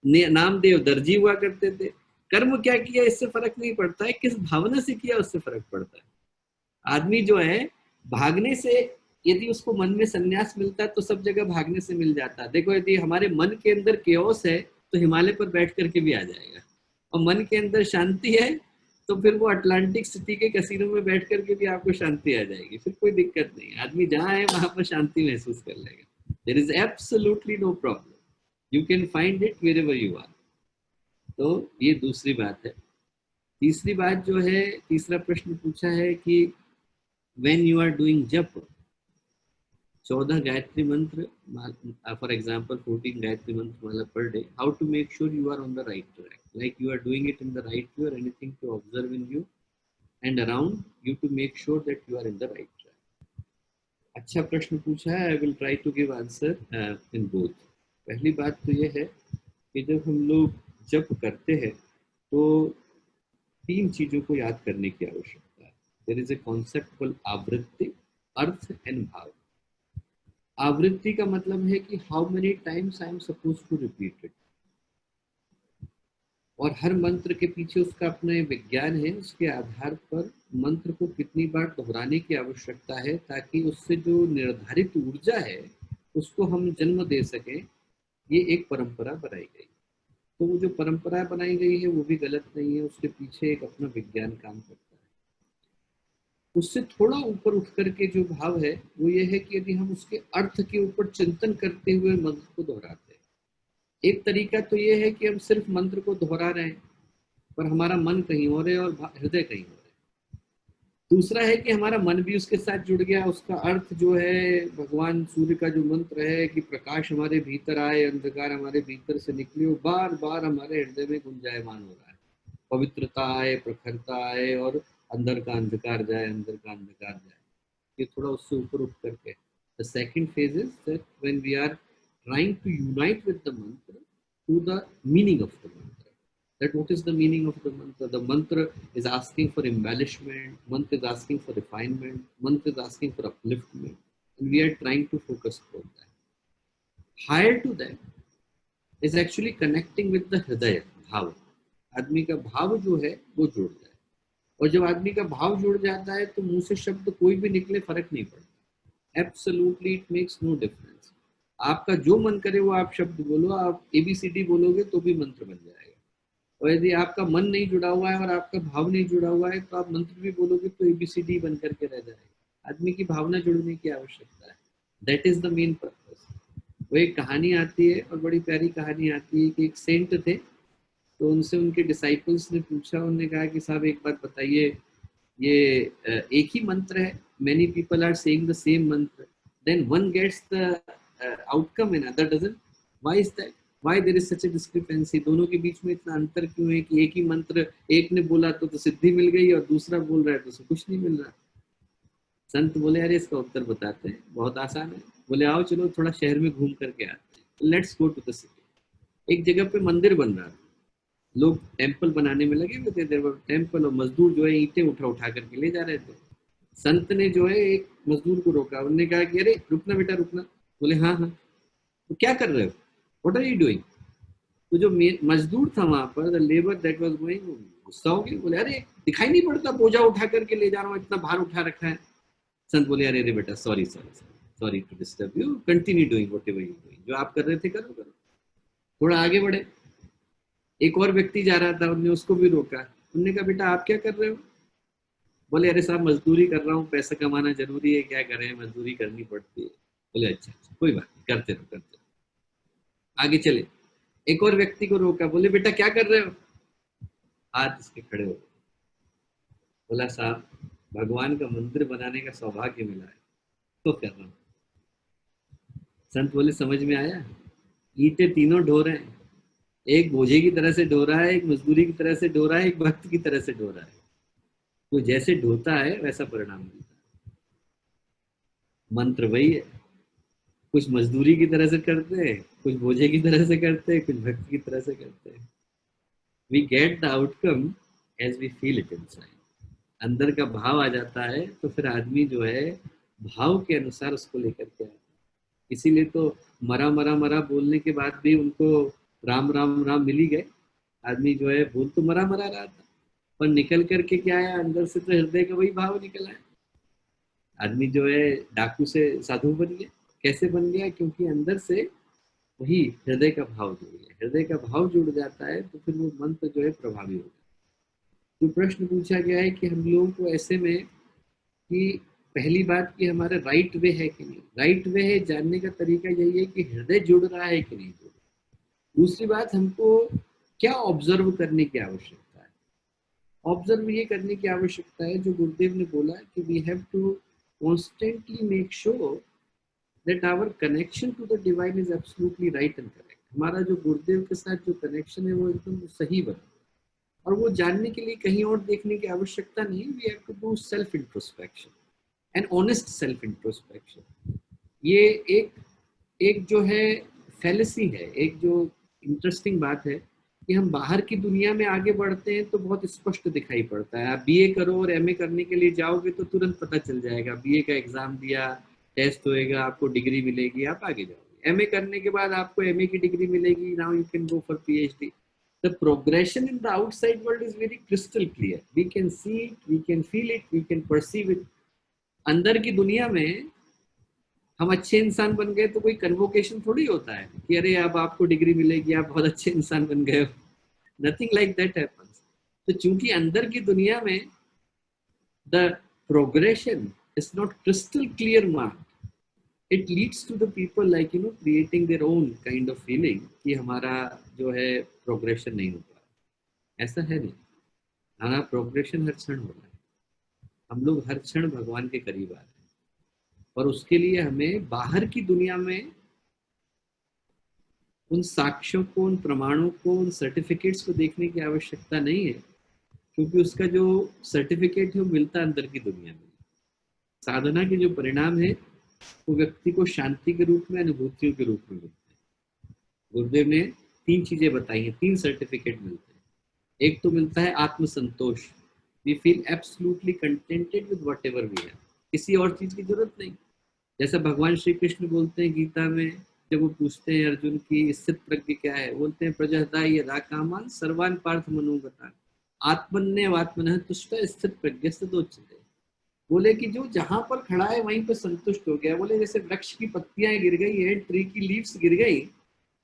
नामदेव दर्जी हुआ करते थे। कर्म क्या किया इससे फर्क नहीं पड़ता है, किस भावना से किया उससे फर्क पड़ता है। आदमी जो है भागने से, यदि उसको मन में संन्यास मिलता है तो सब जगह भागने से मिल जाता है। देखो, यदि हमारे मन के अंदर केओस है तो हिमालय पर बैठ करके भी आ जाएगा, और मन के अंदर शांति है तो फिर वो अटलांटिक सिटी के कैसीनो में बैठ करके भी आपको शांति आ जाएगी, फिर कोई दिक्कत नहीं। आदमी जहाँ है वहां पर शांति महसूस कर लेगा। There is absolutely no problem, you can find it wherever you are. तो ये दूसरी बात है। तीसरी बात जो है, तीसरा प्रश्न पूछा है कि व्हेन यू आर डूइंग जप, 14 गायत्री मंत्र, for example 14 Gayatri mantra mala per day, how to make sure you are on the right track, like you are doing it in the right way, और anything to observe in you and around you to make sure that you are in the right track. अच्छा प्रश्न पूछा है, I will try to give answer in both. पहली बात तो ये है कि जब हम लोग जप करते हैं तो 3 चीजों को याद करने की आवश्यकता है। There is a concept called aavritti, arth and bhaav. आवृत्ति का मतलब है कि how many times I am suppose to repeat it, और हर मंत्र के पीछे उसका अपना विज्ञान है। उसके आधार पर मंत्र को कितनी बार दोहराने की आवश्यकता है, ताकि उससे जो निर्धारित ऊर्जा है उसको हम जन्म दे सकें। ये एक परंपरा बनाई गई। तो वो जो परंपरा बनाई गई है वो भी गलत नहीं है, उसके पीछे एक अपना विज्ञान काम करता है। उससे थोड़ा ऊपर उठ करके जो भाव है वो ये है कि यदि हम उसके अर्थ के ऊपर चिंतन करते हुए मंत्र को दोहराते हैं। एक तरीका तो ये है कि हम सिर्फ मंत्र को दोहरा रहे हैं पर हमारा मन कहीं और है और हृदय कहीं और है। दूसरा है कि हमारा मन भी उसके साथ जुड़ गया, उसका अर्थ जो है भगवान सूर्य का जो मंत्र है कि प्रकाश हमारे भीतर आए, अंधकार हमारे भीतर से निकले, वो बार बार हमारे हृदय में गुंजायमान हो रहा है। पवित्रता आए, प्रखरता आए, और अंदर का अंधकार जाए, अंदर का अंधकार जाए। ये थोड़ा उससे ऊपर उठ करके the second phase is that when we are trying to unite with the mantra to the meaning of the mantra. That what is the meaning of the mantra? The mantra is asking for embellishment, mantra is asking for refinement, mantra is asking for upliftment, and we are trying to focus on that. Higher to that is actually connecting with the hridaya, bhav. आदमी का भाव जो है वो जुड़ जाए, और जब आदमी का भाव जुड़ जाता है तो मुंह से शब्द कोई भी निकले फर्क नहीं पड़ता। Absolutely it makes no difference. आपका जो मन करे वो आप शब्द बोलो, आप ABCD बोलोगे तो भी मंत्र बन जाएगा। और यदि आपका मन नहीं जुड़ा हुआ है और आपका भाव नहीं जुड़ा हुआ है तो आप मंत्र भी बोलोगे तो ABCD बन करके रह जाएगा। आदमी की भावना जुड़ने की आवश्यकता है। That is the main purpose. वो एक कहानी आती है और बड़ी प्यारी कहानी आती है कि एक सेंट थे, तो उनसे उनके डिसाइपल्स ने पूछा, उन्होंने कहा कि साहब एक बात बताइए, ये एक ही मंत्र है, many people are saying the same mantra, then one gets the outcome and other doesn't. Why is that? Why there is such a discrepancy? दोनों के बीच में इतना अंतर क्यों है कि एक ही मंत्र एक ने बोला तो सिद्धि मिल गई और दूसरा बोल रहा है तो उसे कुछ नहीं मिल रहा। संत बोले अरे इसका उत्तर बताते हैं, बहुत आसान है। बोले आओ चलो थोड़ा शहर में घूम करके आते हैं, let's go to the city. एक जगह पे मंदिर बन रहा था, लोग टेम्पल बनाने में लगे हुए थे, देयर वर टेम्पल, और मजदूर जो है ईंटें उठा उठा करके ले जा रहे थे। संत ने जो है एक मजदूर को रोका, उन्होंने कहा कि अरे रुकना बेटा रुकना। बोले हाँ हाँ। तो क्या कर रहे हो, व्हाट आर यू डूइंग? तो जो मजदूर था वहां पर, the labour that was going, गुस्सा हो गया, बोले अरे दिखाई नहीं पड़ता बोझा उठा करके ले जा रहा हूँ, इतना भार उठा रखा है। संत बोले अरे अरे बेटा sorry sorry sorry to disturb you, continue doing whatever you doing, जो आप कर रहे थे करो करो। थोड़ा आगे बढ़े, एक और व्यक्ति जा रहा था, उन्होंने उसको भी रोका। उन्होंने कहा बेटा आप क्या कर रहे हो? बोले अरे साहब मजदूरी कर रहा हूँ, पैसा कमाना जरूरी है, क्या करें मजदूरी करनी पड़ती है। बोले अच्छा अच्छा कोई बात नहीं, करते रहो करते रहो। आगे चले, एक और व्यक्ति को रोका, बोले बेटा क्या कर रहे हो? हाथ इसके खड़े हो गए। बोला साहब भगवान का मंदिर बनाने का सौभाग्य मिला है तो कर रहा हूँ। संत बोले समझ में आया? ईंटें तीनों ढो रहे हैं, एक बोझे की तरह से ढो रहा है, एक मजदूरी की तरह से ढो रहा है, एक भक्त की तरह से ढो रहा है। तो जैसे ढोता है वैसा परिणाम मिलता है। मंत्र वही है, कुछ मजदूरी की तरह से करते हैं, कुछ बोझे की तरह से करते हैं, कुछ भक्त की तरह से करते हैं। We get the outcome as we feel it inside. अंदर का भाव आ जाता है तो फिर आदमी जो है भाव के अनुसार उसको लेकर के आता है। इसीलिए तो मरा मरा मरा बोलने के बाद भी उनको राम राम राम मिल ही गए। आदमी जो है बोल तो मरा मरा रहा था, पर निकल करके क्या आया अंदर से, तो हृदय का वही भाव निकल आया। आदमी जो है डाकू से साधु बन गया। कैसे बन गया? क्योंकि अंदर से वही हृदय का भाव जुड़ गया। हृदय का भाव जुड़ जाता है तो फिर वो मंत्र जो है प्रभावी होता है। जो प्रश्न पूछा गया है कि हम लोगों को ऐसे में कि पहली बात कि हमारा राइट वे है कि नहीं, राइट वे है जानने का तरीका यही है कि हृदय जुड़ रहा है कि नहीं जुड़ रहा। दूसरी बात, हमको क्या ऑब्जर्व करने की आवश्यकता है। ऑब्जर्व ये करने की आवश्यकता है जो गुरुदेव ने बोला कि we have to constantly make sure that our connection to the divine is absolutely right and correct. हमारा जो गुरुदेव के साथ जो कनेक्शन है वो एकदम सही बना, और वो जानने के लिए कहीं और देखने की आवश्यकता नहीं। We have to do self introspection and honest self introspection. ये एक एक जो है फैलेसी है, एक जो इंटरेस्टिंग बात है कि हम बाहर की दुनिया में आगे बढ़ते हैं तो बहुत स्पष्ट दिखाई पड़ता है। आप बीए करो और एमए करने के लिए जाओगे तो तुरंत पता चल जाएगा, बीए का एग्जाम दिया, टेस्ट होएगा, आपको डिग्री मिलेगी, आप आगे जाओगे। एमए करने के बाद आपको एमए की डिग्री मिलेगी, now you can go for PhD. The progression in the outside world is very crystal clear. We can see it, we can feel it, we can perceive it. अंदर की दुनिया में हम अच्छे इंसान बन गए तो कोई कन्वोकेशन थोड़ी होता है कि अरे अब आपको डिग्री मिलेगी, आप बहुत अच्छे इंसान बन गए हो। Nothing like that happens. तो चूंकि अंदर की दुनिया में the progression is not crystal clear mark, it leads to the people like creating their own kind of feeling कि हमारा जो है प्रोग्रेशन नहीं हो पा रहा। ऐसा है नहीं, हमारा प्रोग्रेशन हर क्षण हो रहा है। हम लोग हर क्षण भगवान के करीब आ रहे हैं, और उसके लिए हमें बाहर की दुनिया में उन साक्ष्यों को, उन प्रमाणों को, उन सर्टिफिकेट्स को देखने की आवश्यकता नहीं है, क्योंकि उसका जो सर्टिफिकेट है वो मिलता अंदर की दुनिया में। साधना के जो परिणाम है वो व्यक्ति को शांति के रूप में, अनुभूतियों के रूप में मिलते हैं। गुरुदेव ने 3 चीजें बताई हैं, 3 सर्टिफिकेट मिलते हैं। एक तो मिलता है आत्मसंतोष, we feel absolutely contented with whatever we have, किसी और चीज की जरूरत नहीं। जैसा भगवान श्री कृष्ण बोलते हैं गीता में, जब वो पूछते हैं अर्जुन की स्थित प्रज्ञ क्या है, बोलते हैं प्रजहता यदा कामान सर्वान पार्थ मनोगतान आत्मन्यवात्मनः तुष्ट स्थित प्रज्ञस्तदोच्यते। बोले कि जो जहां पर खड़ा है वहीं पर संतुष्ट हो गया। बोले जैसे वृक्ष की पत्तियां गिर गई है, ट्री की लीव्स गिर गई,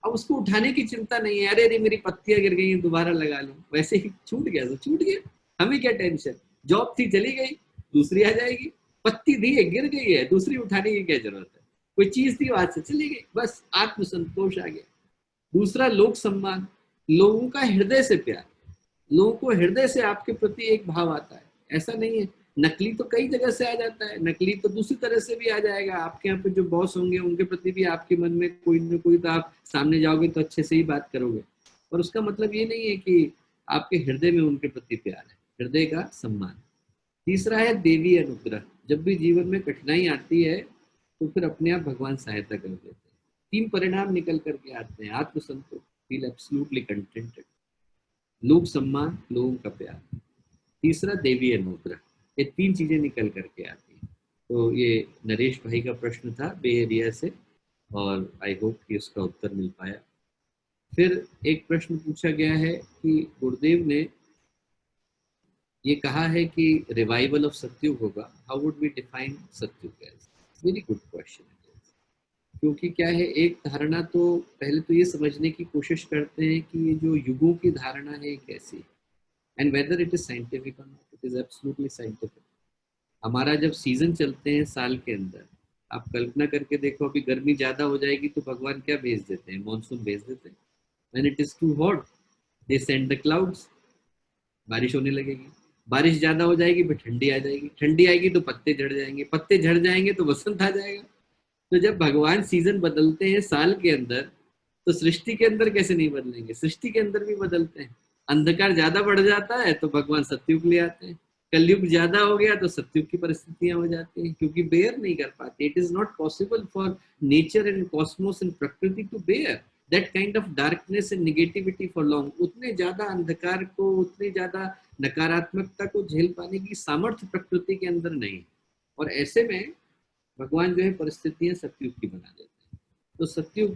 अब उसको उठाने की चिंता नहीं है, अरे अरे मेरी पत्तियां गिर गई हैं दोबारा लगा लूं, वैसे ही छूट गया तो छूट गया, हमें क्या टेंशन। जॉब थी चली गई, दूसरी आ जाएगी। पत्ती दी है, गिर गई है, दूसरी उठाने की क्या जरूरत है। कोई चीज थी वहां से चली गई, बस आत्मसंतोष आ गया। दूसरा लोक सम्मान, लोगों का हृदय से प्यार, लोगों को हृदय से आपके प्रति एक भाव आता है। ऐसा नहीं है नकली तो कई जगह से आ जाता है, नकली तो दूसरी तरह से भी आ जाएगा। आपके यहाँ पे जो बॉस होंगे उनके प्रति भी आपके मन में कोई ना कोई, तो आप सामने जाओगे तो अच्छे से ही बात करोगे, पर उसका मतलब ये नहीं है कि आपके हृदय में उनके प्रति प्यार है, हृदय का सम्मान। तीसरा है देवी अनुग्रह, जब भी जीवन में कठिनाई आती है तो फिर अपने आप भगवान सहायता कर देते हैं। 3 परिणाम निकल करके आते हैं, आत्मसंतोष, फील एब्सोल्युटली कंटेंटेड, लोक सम्मान, लोगों का प्यार, तीसरा देवी अनुग्रह। ये 3 चीजें निकल करके आती हैं। तो ये नरेश भाई का प्रश्न था बे एरिया से, और आई होप कि उसका उत्तर मिल पाया। फिर एक प्रश्न पूछा गया है कि गुरुदेव ने ये कहा है कि रिवाइवल ऑफ सत्युग होगा, how would we define Satyug age? Very good question. क्योंकि क्या है, एक धारणा तो पहले तो ये समझने की कोशिश करते हैं कि ये जो युगों की धारणा है कैसी, and whether it is scientific और not, it is absolutely scientific. हमारा जब सीजन चलते हैं साल के अंदर, आप कल्पना करके देखो, अभी गर्मी ज्यादा हो जाएगी तो भगवान क्या भेज देते हैं? मॉनसून भेज देते हैं। When it is too hot they send the clouds, बारिश होने लगेगी। बारिश ज्यादा हो जाएगी फिर ठंडी आ जाएगी, ठंडी आएगी तो पत्ते झड़ जाएंगे, पत्ते झड़ जाएंगे तो बसंत आ जाएगा। तो जब भगवान सीजन बदलते हैं साल के अंदर, तो सृष्टि के अंदर कैसे नहीं बदलेंगे? सृष्टि के अंदर भी बदलते हैं। अंधकार ज्यादा बढ़ जाता है तो भगवान सत्युग ले आते हैं, कलयुग ज्यादा हो गया तो सत्युग की परिस्थितियां हो जाती हैं, क्योंकि बेयर नहीं कर पाते। It is not possible for nature and cosmos and प्रकृति to bear that kind of darkness and negativity for long. उतने ज्यादा अंधकार को, उतनी ज्यादा नकारात्मकता को झेल पाने की सामर्थ्य प्रकृति के अंदर नहीं। और ऐसे में भगवान जो है परिस्थितियां सत्युग की बना देते हैं। तो सत्युग,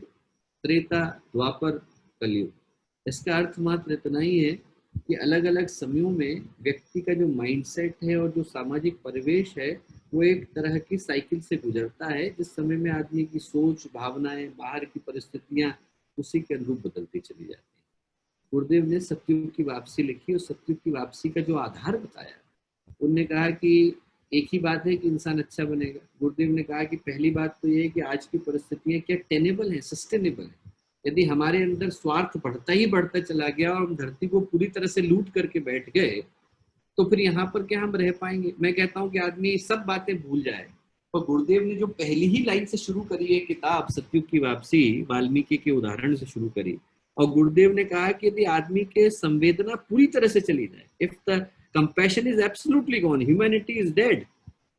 त्रेता, द्वापर, कलयुग, इसका अर्थ मात्र इतना ही है कि अलग अलग समयों में व्यक्ति का जो माइंडसेट है और जो सामाजिक परिवेश है वो एक तरह की साइकिल से गुजरता है, जिस समय में आदमी की सोच, भावनाएं, बाहर की परिस्थितियां उसी के अनुरूप बदलती चली जाती है। गुरुदेव ने सत्युग की वापसी लिखी और सत्युग की वापसी का जो आधार बताया, उनने कहा कि एक ही बात है कि इंसान अच्छा बनेगा। गुरुदेव ने कहा कि पहली बात तो ये है कि आज की परिस्थितियां क्या टेनेबल हैं, सस्टेनेबल है। यदि हमारे अंदर स्वार्थ बढ़ता ही बढ़ता चला गया और हम धरती को पूरी तरह से लूट करके बैठ गए, तो फिर यहाँ पर क्या हम रह पाएंगे? मैं कहता हूँ कि आदमी सब बातें भूल जाए। और गुरुदेव ने जो पहली ही लाइन से शुरू करी है किताब सत्युग की वापसी, वाल्मीकि के उदाहरण से शुरू करी, और गुरुदेव ने कहा कि यदि आदमी के संवेदना पूरी तरह से चली जाए, if the compassion is absolutely gone, humanity is dead,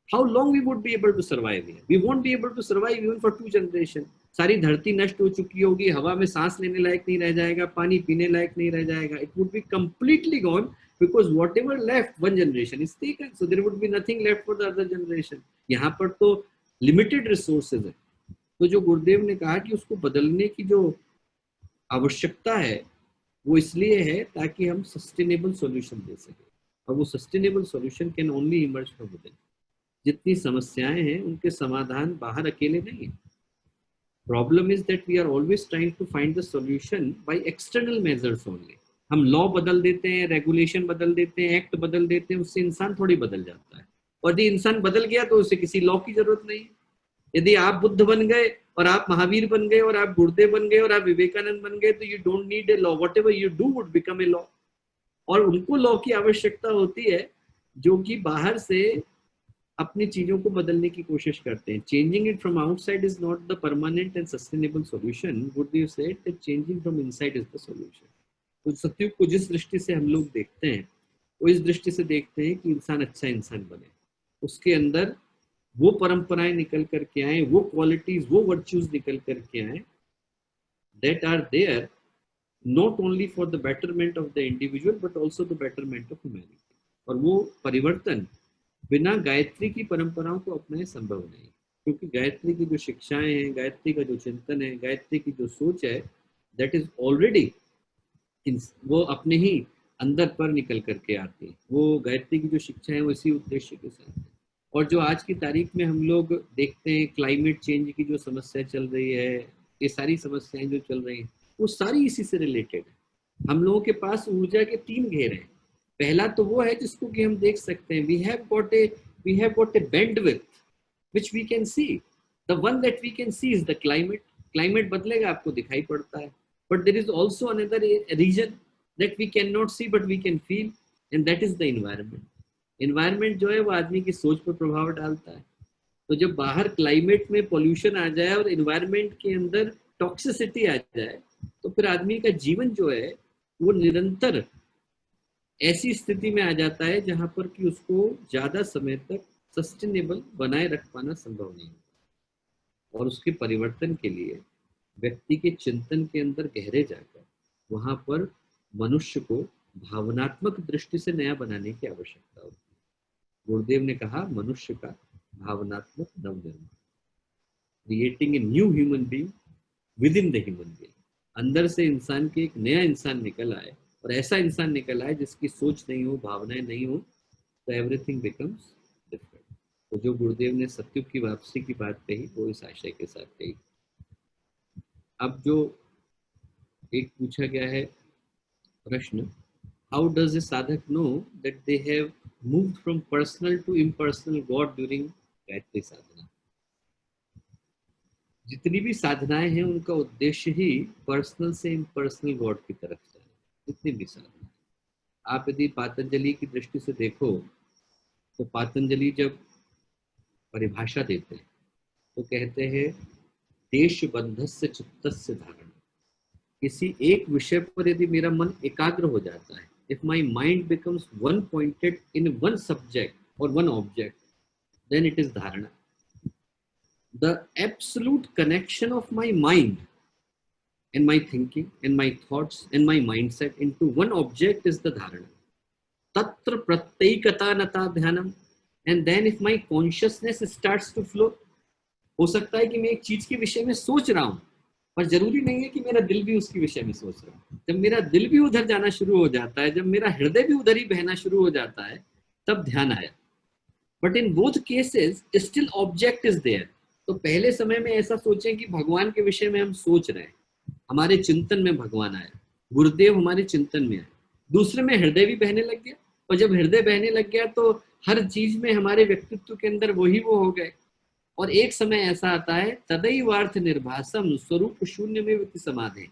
how long we would be able to survive here? We won't be able to survive even for 2 generations. सारी धरती नष्ट हो चुकी होगी, हवा में सांस लेने लायक नहीं रह जाएगा, पानी पीने लायक नहीं रह जाएगा। It would be completely gone because whatever left, one generation is taken, so there would be nothing left for the other generation. यहाँ पर तो limited resources है। तो जो गुरुदेव ने कहा कि उसको बदलने की जो आवश्यकता है वो इसलिए है ताकि हम सस्टेनेबल सॉल्यूशन दे सकें, और वो sustainable solution can only emerge from within. जितनी समस्याएं हैं उनके समाधान बाहर अकेले नहीं है। Problem is that we are always trying to find the solution by external measures only. हम लॉ बदल देते हैं, रेगुलेशन बदल देते हैं, एक्ट बदल देते हैं, उससे इंसान थोड़ी बदल जाता है। और यदि इंसान बदल गया तो उसे किसी लॉ की जरूरत नहीं है। यदि आप बुद्ध बन गए और आप महावीर बन गए और आप गुरुदेव बन गए और आप विवेकानंद बन गए, तो you don't need a law, whatever you do would become a law. और उनको लॉ की आवश्यकता होती है जो कि बाहर से अपनी चीजों को बदलने की कोशिश करते हैं। Changing it from outside is not the permanent and sustainable solution. Gurudev said that changing from inside is the solution. तो सत्युग को जिस दृष्टि से हम लोग देखते हैं वो इस दृष्टि से देखते हैं कि इंसान अच्छा इंसान बने, उसके अंदर वो परंपराएं निकल करके आए, वो क्वालिटीज, वो वर्च्यूज निकल करके आए that are there not only for the betterment of the individual but also the betterment of humanity. और वो परिवर्तन बिना गायत्री की परंपराओं को अपनाए संभव नहीं, क्योंकि गायत्री की जो शिक्षाएं हैं, गायत्री का जो चिंतन है, गायत्री की जो सोच है, दैट इज ऑलरेडी वो अपने ही अंदर पर निकल करके आती है। वो गायत्री की जो शिक्षा है वो इसी उद्देश्य के साथ है। और जो आज की तारीख में हम लोग देखते हैं, क्लाइमेट चेंज की जो समस्या चल रही है, ये सारी समस्याएं जो चल रही हैं वो सारी इसी से रिलेटेड है। हम लोगों के पास ऊर्जा के 3 घेरे हैं। पहला तो वो है जिसको कि हम देख सकते हैं, we have got a bandwidth which we can see. The one that we can see is the climate. Climate बदलेगा, आपको दिखाई पड़ता है, but there is also another region that we can not see but we can feel, and that is the environment. Environment जो है वो आदमी की सोच पर प्रभाव डालता है। तो जब बाहर क्लाइमेट में पॉल्यूशन आ जाए और एनवायरनमेंट के अंदर टॉक्सिसिटी आ जाए, तो फिर आदमी का जीवन जो है वो निरंतर ऐसी स्थिति में आ जाता है जहां पर कि उसको ज्यादा समय तक सस्टेनेबल बनाए रख पाना संभव नहीं। और उसके परिवर्तन के लिए व्यक्ति के चिंतन के अंदर गहरे जाकर वहां पर मनुष्य को भावनात्मक दृष्टि से नया बनाने की आवश्यकता होती है। गुरुदेव ने कहा मनुष्य का भावनात्मक Navnirman, creating a new human being with in the human being. अंदर से इंसान के एक नया इंसान निकल आए, और ऐसा इंसान निकल आए जिसकी सोच नहीं हो, भावनाएं नहीं हो, तो एवरीथिंग बिकम्स डिफरेंट। तो जो गुरुदेव ने सत्युग की वापसी की बात कही वो इस आशय के साथ कही। अब जो एक पूछा गया है प्रश्न, how does a sadhak know that they have moved from personal to impersonal God during Gayatri sadhana. जितनी भी साधनाएं हैं उनका उद्देश्य ही पर्सनल से इम्पर्सनल गॉड की तरफ जाना। जितनी भी साधनाएं, आप यदि पातंजलि की दृष्टि से देखो तो पातंजलि जब परिभाषा देते हैं तो कहते हैं देश बंधस्य चित्तस्य धारणा। किसी एक विषय पर यदि मेरा मन एकाग्र हो जाता है, if my mind becomes one pointed in one subject और one object, then it is dharana. The absolute connection of my mind and my thinking and my thoughts and my mindset into one object is the dharana. Tatra pratyekata nata dhyanam. And then if my consciousness starts to flow, हो सकता है कि मैं एक चीज के विषय में सोच रहा हूं, पर जरूरी नहीं है कि मेरा दिल भी उसके विषय में सोच रहा है। जब मेरा दिल भी उधर जाना शुरू हो जाता है, जब मेरा हृदय भी उधर ही बहना शुरू हो जाता है, तब ध्यान आया। But in both cases still object is there. तो पहले समय में ऐसा सोचें कि भगवान के विषय में हम सोच रहे हैं, हमारे चिंतन में भगवान आया, गुरुदेव हमारे चिंतन में आए। दूसरे में हृदय भी बहने लग गया, और जब हृदय बहने लग गया तो हर चीज में हमारे व्यक्तित्व के अंदर वही वो हो गए। और एक समय ऐसा आता है तदैवार्थ निर्भासम स्वरूप शून्य में वित्त समाधि।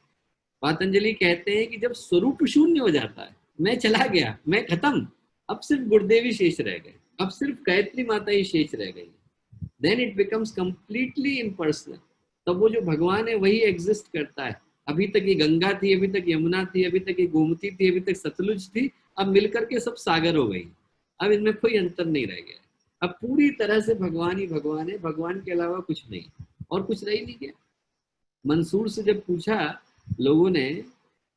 पातंजलि कहते हैं कि जब स्वरूप शून्य हो जाता है, मैं चला गया, मैं खत्म, अब सिर्फ गुरुदेव ही शेष रह गए, अब सिर्फ गायत्री माता ही शेष रह गई, then it becomes completely impersonal। तब वो जो भगवान है वही एग्जिस्ट करता है। अभी तक ये गंगा थी, अभी तक यमुना थी, अभी तक ये गोमती थी, अभी तक सतलुज थी, अब मिलकर के सब सागर हो गई। अब इनमें कोई अंतर नहीं रह गया। अब पूरी तरह से भगवान ही भगवान है, भगवान के अलावा कुछ नहीं, और कुछ रह ही नहीं गया। मंसूर से जब पूछा लोगों ने,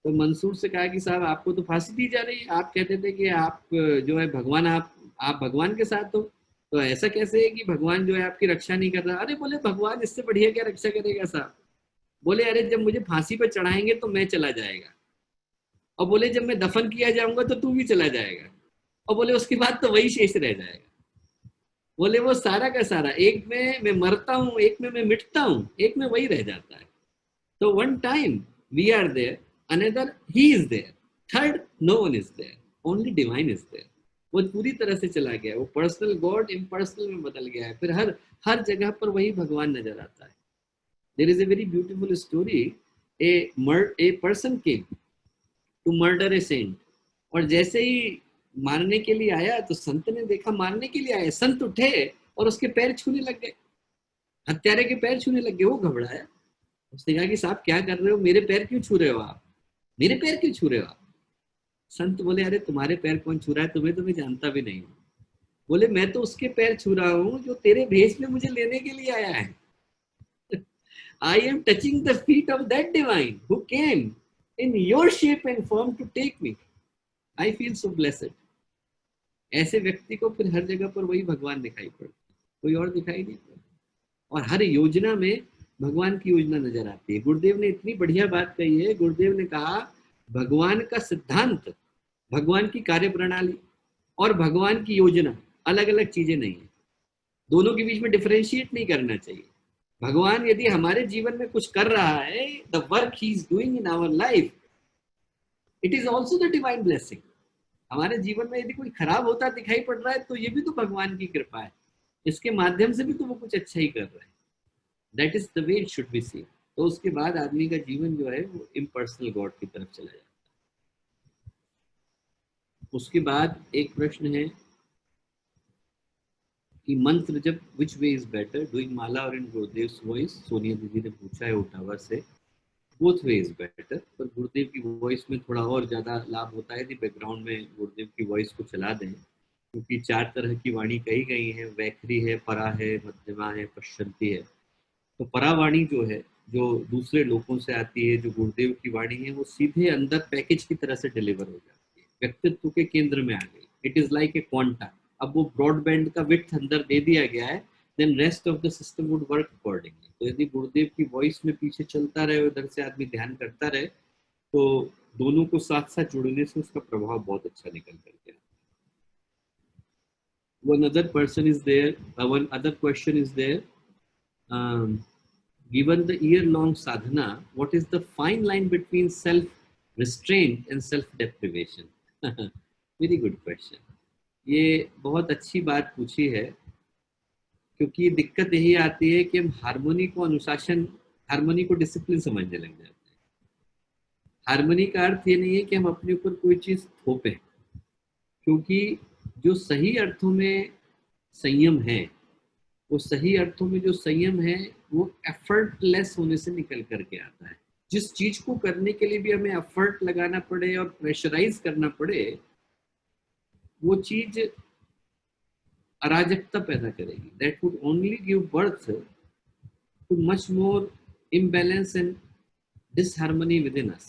तो मंसूर से कहा कि साहब आपको तो फांसी दी जा रही है, आप कहते थे कि आप जो है भगवान, आप भगवान के साथ हो, तो ऐसा कैसे है कि भगवान जो है आपकी रक्षा नहीं कर रहा? अरे बोले भगवान इससे बढ़िया क्या रक्षा करेगा साहब। बोले अरे जब मुझे फांसी पर चढ़ाएंगे तो मैं चला जाएगा, और बोले जब मैं दफन किया जाऊंगा तो तू भी चला जाएगा, और बोले उसके बाद तो वही शेष रह जाएगा। बोले वो सारा का सारा, एक में मैं मरता हूँ, एक में मैं मिटता हूँ, एक में वही रह जाता है। तो one time we are there, another he is there, third no one is there, only divine is there. वो पूरी तरह से चला गया, वो पर्सनल गॉड इम्पर्सनल में बदल गया है। फिर हर जगह पर वही भगवान नजर आता है। There is a very beautiful story, a person came to murder a saint, और जैसे ही मारने के लिए आया तो संत ने देखा मारने के लिए आया, संत उठे और उसके पैर छूने लग गए, हत्यारे के पैर छूने लग गए। वो घबराया, उसने कहा कि साहब क्या कर रहे हो, मेरे पैर क्यों छू रहे हो आप, मेरे पैर क्यों छू रहे हो आप? संत बोले अरे तुम्हारे पैर कौन छू रहा है, तुम्हें तो मैं जानता भी नहीं हूँ। बोले मैं तो उसके पैर छू रहा हूँ जो तेरे भेष में मुझे लेने के लिए आया है। I am touching the feet of that divine who came in your shape and form to take me. I feel so blessed. ऐसे व्यक्ति को फिर हर जगह पर वही भगवान दिखाई पड़ता, कोई और दिखाई नहीं पड़ता, और हर योजना में भगवान की योजना नजर आती है। गुरुदेव ने इतनी बढ़िया बात कही है, गुरुदेव ने कहा भगवान का सिद्धांत, भगवान की कार्य प्रणाली और भगवान की योजना अलग अलग चीजें नहीं है, दोनों के बीच में डिफरेंशिएट नहीं करना चाहिए। भगवान यदि हमारे जीवन में कुछ कर रहा है, the work he is doing in our life, it is also the divine blessing. हमारे जीवन में यदि कोई खराब होता दिखाई पड़ रहा है तो ये भी तो भगवान की कृपा है, इसके माध्यम से भी तो वो कुछ अच्छा ही कर रहा है। That is the way it should be seen. तो उसके बाद आदमी का जीवन जो है वो इम्पर्सनल गॉड की तरफ चला जाता है। उसके बाद एक प्रश्न है कि मंत्र जब विच वे इज बेटर, डूइंग माला और इन गुरुदेव्स वॉइस? सोनिया दीदी ने पूछा है ओटावा से। बोथ वे इज बेटर, पर गुरुदेव की वॉइस में थोड़ा और ज़्यादा लाभ होता है कि बैकग्राउंड में गुरुदेव की वॉइस को चला दें, क्योंकि 4 तरह की वाणी कही गई है, वैखरी है, परा है, मध्यमा है, पश्चंती है। तो परावाणी जो है, जो दूसरे लोगों से आती है, जो गुरुदेव की वाणी है, वो सीधे अंदर पैकेज की तरह से डिलीवर हो जाती है, व्यक्तित्व के केंद्र में आ गई। It is like a quanta, अब वो ब्रॉडबैंड का विड्थ अंदर दे दिया गया है, then rest of the system would work accordingly. तो यदि गुरुदेव की वॉइस में पीछे चलता रहे, उधर से आदमी ध्यान करता रहे, तो दोनों को साथ साथ जुड़ने से उसका प्रभाव बहुत अच्छा निकल करके आता है। One other person is there, one other question is there. Given the year-long sadhana, what is the fine line between self-restraint and self-deprivation? Very good question. ये बहुत अच्छी बात पूछी है, क्योंकि दिक्कत यही आती है कि हम हार्मोनी को अनुशासन, हार्मोनी को डिसिप्लिन समझने लग जाते हैं। हार्मोनी का अर्थ ये नहीं है कि हम अपने ऊपर कोई चीज थोपें, क्योंकि जो सही अर्थों में संयम है, वो सही अर्थों में जो संयम है वो एफर्टलेस होने से निकल करके आता है। जिस चीज को करने के लिए भी हमें एफर्ट लगाना पड़े और प्रेशराइज करना पड़े, वो चीज अराजकता पैदा करेगी। That would only give birth too much more imbalance and disharmony within us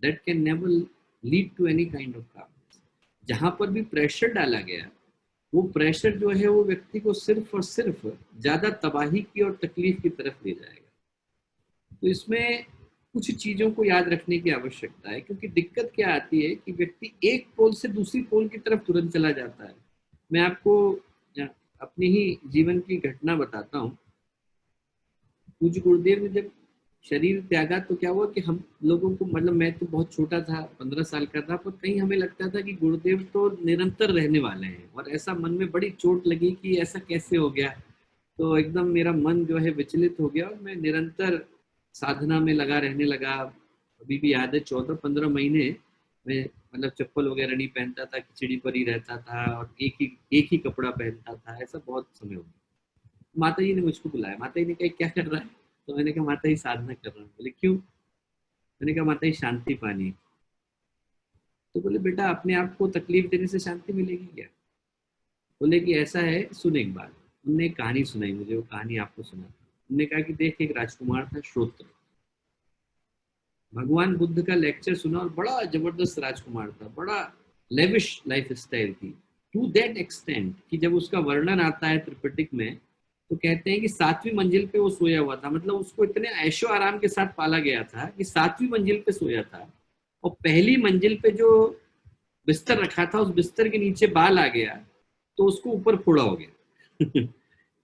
that can never lead to any kind of calmness. जहां पर भी प्रेशर डाला गया, वो प्रेशर जो है वो व्यक्ति को सिर्फ और सिर्फ ज्यादा तबाही की और तकलीफ की तरफ ले जाएगा। तो इसमें कुछ चीजों को याद रखने की आवश्यकता है, क्योंकि दिक्कत क्या आती है कि व्यक्ति एक पोल से दूसरी पोल की तरफ तुरंत चला जाता है। मैं आपको अपनी ही जीवन की घटना बताता हूँ। पूज्य गुरुदेव ने जब शरीर त्यागा तो क्या हुआ कि हम लोगों को, मतलब मैं तो बहुत छोटा था, 15 साल का था, पर कहीं हमें लगता था कि गुरुदेव तो निरंतर रहने वाले हैं, और ऐसा मन में बड़ी चोट लगी कि ऐसा कैसे हो गया। तो एकदम मेरा मन जो है विचलित हो गया और मैं निरंतर साधना में लगा रहने लगा। अभी भी याद है 14-15 महीने मैं मतलब चप्पल वगैरह नहीं पहनता था, खिचड़ी पर ही रहता था और एक ही कपड़ा पहनता था। ऐसा बहुत समय हो गया। माता जी ने मुझको बुलाया, माता जी ने कहा क्या कर रहा है? तो मैंने कहा माता जी साधना कर रहा हूँ। बोले क्यों? मैंने कहा माता जी शांति पानी। तो बोले बेटा अपने आप को तकलीफ देने से शांति मिलेगी क्या? बोले कि ऐसा है, सुन एक बात। उनने एक कहानी सुनाई मुझे, वो कहानी आपको सुना। उन्होंने कहा कि देख, एक राजकुमार था श्रोत्र, भगवान बुद्ध का लेक्चर सुना और बड़ा जबरदस्त राजकुमार था, बड़ा लेविश लाइफ स्टाइल थी, टू दैट एक्सटेंट कि जब उसका वर्णन आता है त्रिपिटक में तो कहते हैं कि 7वीं मंजिल पे वो सोया हुआ था। मतलब उसको इतने ऐशो आराम के साथ पाला गया था कि 7वीं मंजिल पे सोया था, और पहली मंजिल पे जो बिस्तर रखा था उस बिस्तर के नीचे बाल आ गया तो उसको ऊपर फोड़ा हो गया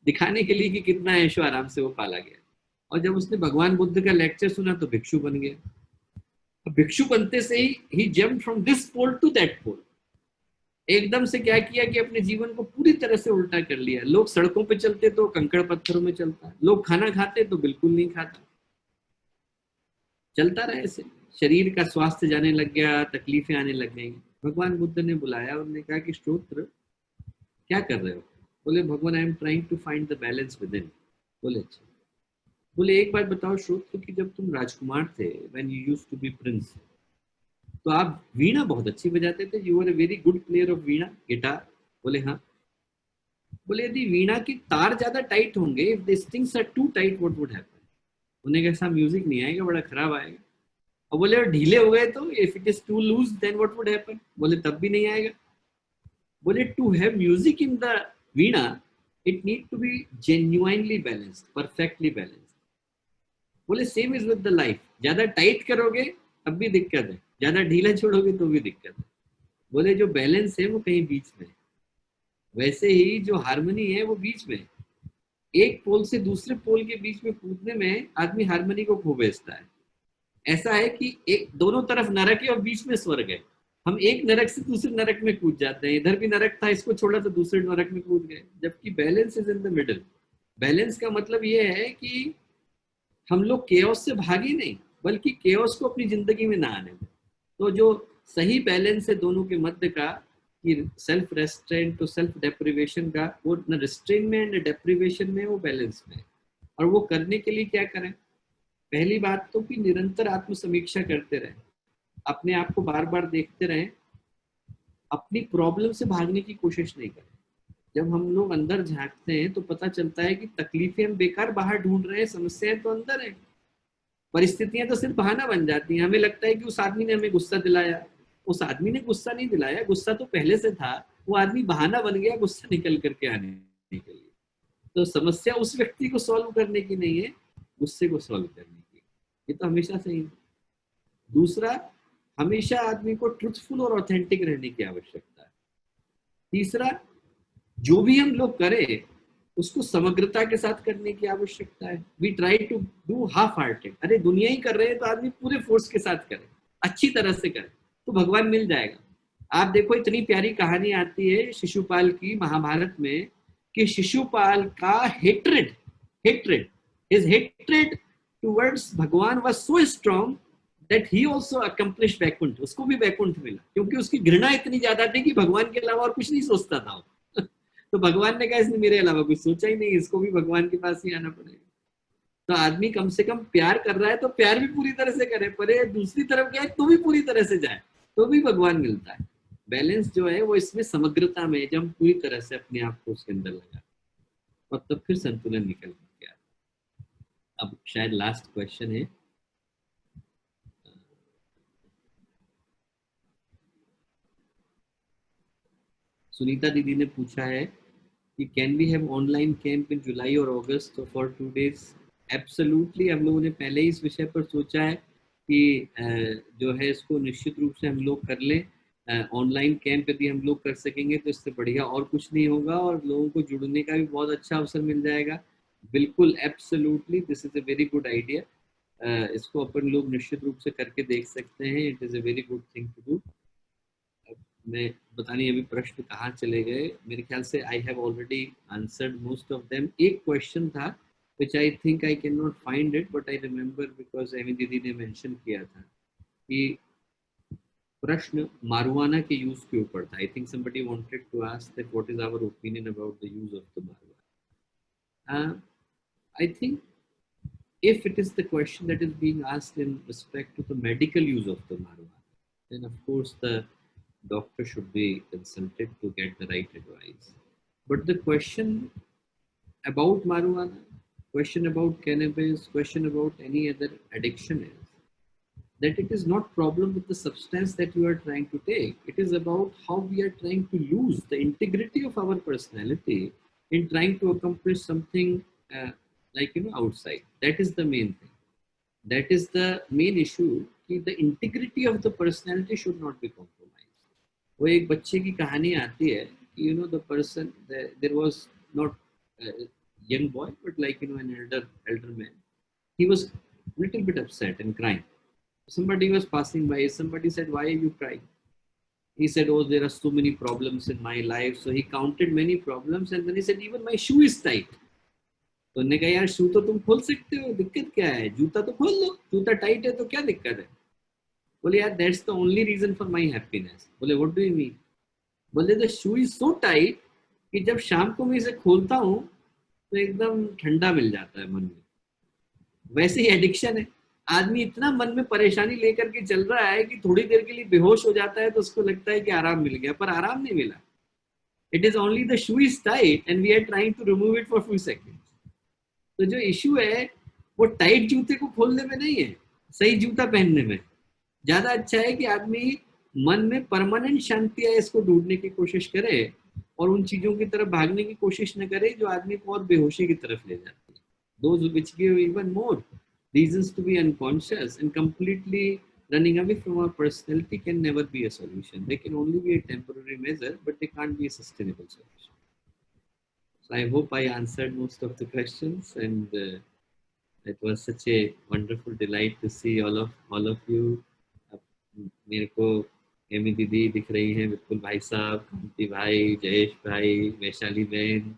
दिखाने के लिए कि कितना ऐशो आराम से वो पाला गया। और जब उसने भगवान बुद्ध का लेक्चर सुना तो भिक्षु बन गया। भिक्षु बनते से ही jump from this pole to that pole. एकदम से क्या किया कि अपने जीवन को पूरी तरह से उल्टा कर लिया। लोग सड़कों पे चलते तो कंकड़ पत्थरों में चलता, लोग खाना खाते तो बिल्कुल नहीं खाता, चलता रहे ऐसे। शरीर का स्वास्थ्य जाने लग गया, तकलीफें आने लग गई। भगवान बुद्ध ने बुलाया और ने कहा कि श्रोत्र क्या कर रहे हो? बोले भगवान I am trying to find the balance within. बोले अच्छा। बोले एक बात बताओ श्रोत्र कि जब तुम राजकुमार थे, when you used to be prince, तो आप वीणा बहुत अच्छी बजाते थे, you are a very good player of veena, guitar. बोले हाँ। बोले यदि वीणा की तार ज्यादा टाइट होंगे, if the strings are too tight what would happen? उन्हें कैसा म्यूजिक नहीं आएगा, बड़ा खराब आएगा। और बोले और ढीले हो गए तो, if it is too loose then what would happen? बोले तब भी नहीं आएगा। बोले to have music in the veena it need to be genuinely balanced, perfectly balanced. बोले same is with the life, ज्यादा टाइट करोगे तब भी दिक्कत है, ज्यादा ढीला छोड़ोगे तो भी दिक्कत है। बोले जो बैलेंस है वो कहीं बीच में, वैसे ही जो हार्मनी है वो बीच में। एक पोल से दूसरे पोल के बीच में कूदने में आदमी हार्मनी को खो बैठता है। ऐसा है कि एक दोनों तरफ नरक है और बीच में स्वर्ग है। हम एक नरक से दूसरे नरक में कूद जाते हैं, इधर भी नरक था इसको छोड़ा तो दूसरे नरक में कूद गए, जबकि balance is in the middle. Balance का मतलब ये है कि हम लोग केओस से भागे नहीं, बल्कि केओस को अपनी जिंदगी में ना आने दें। तो जो सही बैलेंस है दोनों के मध्य का, कि सेल्फ रेस्ट्रेंट तो सेल्फ डेप्रिवेशन का, वो न रिस्ट्रेन में न डेप्रिवेशन में, वो बैलेंस में। और वो करने के लिए क्या करें? पहली बात तो कि निरंतर आत्म समीक्षा करते रहें, अपने आप को बार बार देखते रहें, अपनी प्रॉब्लम से भागने की कोशिश नहीं करें। जब हम लोग अंदर झांकते हैं तो पता चलता है कि तकलीफें हम बेकार बाहर ढूंढ रहे हैं, समस्याएं तो अंदर है, परिस्थितियां तो सिर्फ बहाना बन जाती हैं। हमें लगता है कि उस आदमी ने हमें गुस्सा दिलाया, उस आदमी ने गुस्सा नहीं दिलाया, गुस्सा तो पहले से था, वो आदमी बहाना बन गया गुस्सा निकल करके आने के लिए। तो समस्या उस व्यक्ति को सॉल्व करने की नहीं है, गुस्से को सॉल्व करने की। ये तो हमेशा सही है। दूसरा, हमेशा आदमी को ट्रुथफुल और ऑथेंटिक रहने की आवश्यकता है। तीसरा, जो भी हम लोग करें उसको समग्रता के साथ करने की आवश्यकता है। We try to do half hearted. अरे दुनिया ही कर रहे हैं तो आदमी पूरे फोर्स के साथ करे, अच्छी तरह से करे, तो भगवान मिल जाएगा। आप देखो इतनी प्यारी कहानी आती है शिशुपाल की महाभारत में, कि शिशुपाल का hatred hatred his hatred towards Bhagwan was so strong that he also accomplished Vaikunth. उसको भी वैकुंठ मिला, क्योंकि उसकी घृणा इतनी ज्यादा थी कि भगवान के अलावा और कुछ नहीं सोचता था। तो भगवान ने कहा इसने मेरे अलावा कुछ सोचा ही नहीं, इसको भी भगवान के पास ही आना पड़ेगा। तो आदमी कम से कम प्यार कर रहा है तो प्यार भी पूरी तरह से करे, पर ये दूसरी तरफ क्या है तो भी पूरी तरह से जाए तो भी भगवान मिलता है। बैलेंस जो है वो इसमें समग्रता में, जब हम पूरी तरह से अपने आप को उसके अंदर लगा और तब फिर संतुलन निकल के आता है। अब शायद लास्ट क्वेश्चन है, सुनीता दीदी ने पूछा है कि can we have online camp in July और अगस्त फॉर 2 days। एब्सोल्युटली, हम लोगों ने पहले ही इस विषय पर सोचा है कि जो है इसको निश्चित रूप से हम लोग कर लें। ऑनलाइन कैंप यदि हम लोग कर सकेंगे तो इससे बढ़िया और कुछ नहीं होगा, और लोगों को जुड़ने का भी बहुत अच्छा अवसर मिल जाएगा। बिल्कुल, absolutely, this is a very good idea. इसको अपन लोग निश्चित रूप से करके देख सकते हैं। It is a very good thing to do. मैं पता नहीं अभी प्रश्न कहाँ चले गए, मेरे ख्याल से I have already answered most of them. एक क्वेश्चन था which I think I cannot find it but I remember because Amy दीदी ने मेंशन किया था कि प्रश्न मारुआना के यूज के ऊपर था। I think somebody wanted to ask that what is our opinion about the use of the marijuana. I think if it is the question that is being asked in respect to the medical use of the marijuana, then of course the doctor should be consulted to get the right advice. But the question about marijuana, question about cannabis, question about any other addiction is that it is not problem with the substance that you are trying to take. It is about how we are trying to lose the integrity of our personality in trying to accomplish something outside. That is the main thing. That is the main issue. कि the integrity of the personality should not be compromised. वो एक बच्चे की कहानी आती है कि the person, there was not a young boy but an elder man. He was little bit upset and crying. Somebody was passing by, somebody said, why are you crying? He said, oh, there are so many problems in my life. So he counted many problems and then he said, even my shoe is tight. तो उन्होंने कहा यार शू तो तुम खोल सकते हो, दिक्कत क्या है, जूता तो खोल लो, जूता टाइट है तो क्या दिक्कत है। बोले यार that's the only reason for my happiness. बोले व्हाट डू यू मीन? बोले the shoe is so tight कि जब शाम को मैं इसे खोलता हूँ तो एकदम ठंडा मिल जाता है मन में। वैसे ही एडिक्शन है, आदमी इतना मन में परेशानी लेकर के चल रहा है कि थोड़ी देर के लिए बेहोश हो जाता है तो उसको लगता है कि आराम मिल गया, पर आराम नहीं मिला। It is only the shoe is tight and we are trying to remove it for few seconds. तो जो इश्यू है वो टाइट जूते को खोलने में नहीं है, सही जूता पहनने में। ज्यादा अच्छा है कि आदमी मन में परमानेंट शांति है इसको ढूंढने की कोशिश करे और उन चीजों की तरफ भागने की कोशिश न करे जो आदमी को और बेहोशी की तरफ ले जाती है। Those which give even more reasons to be unconscious and completely running away from our personality can never be a solution. They can only be a temporary measure, but they can't be a sustainable solution. So I hope I answered most of the questions, and it was such a wonderful delight to see all of you. मेरे को Amy दीदी दिख रही हैं, विपुल भाई साहब, कांति भाई, जयेश भाई, वैशाली बहन,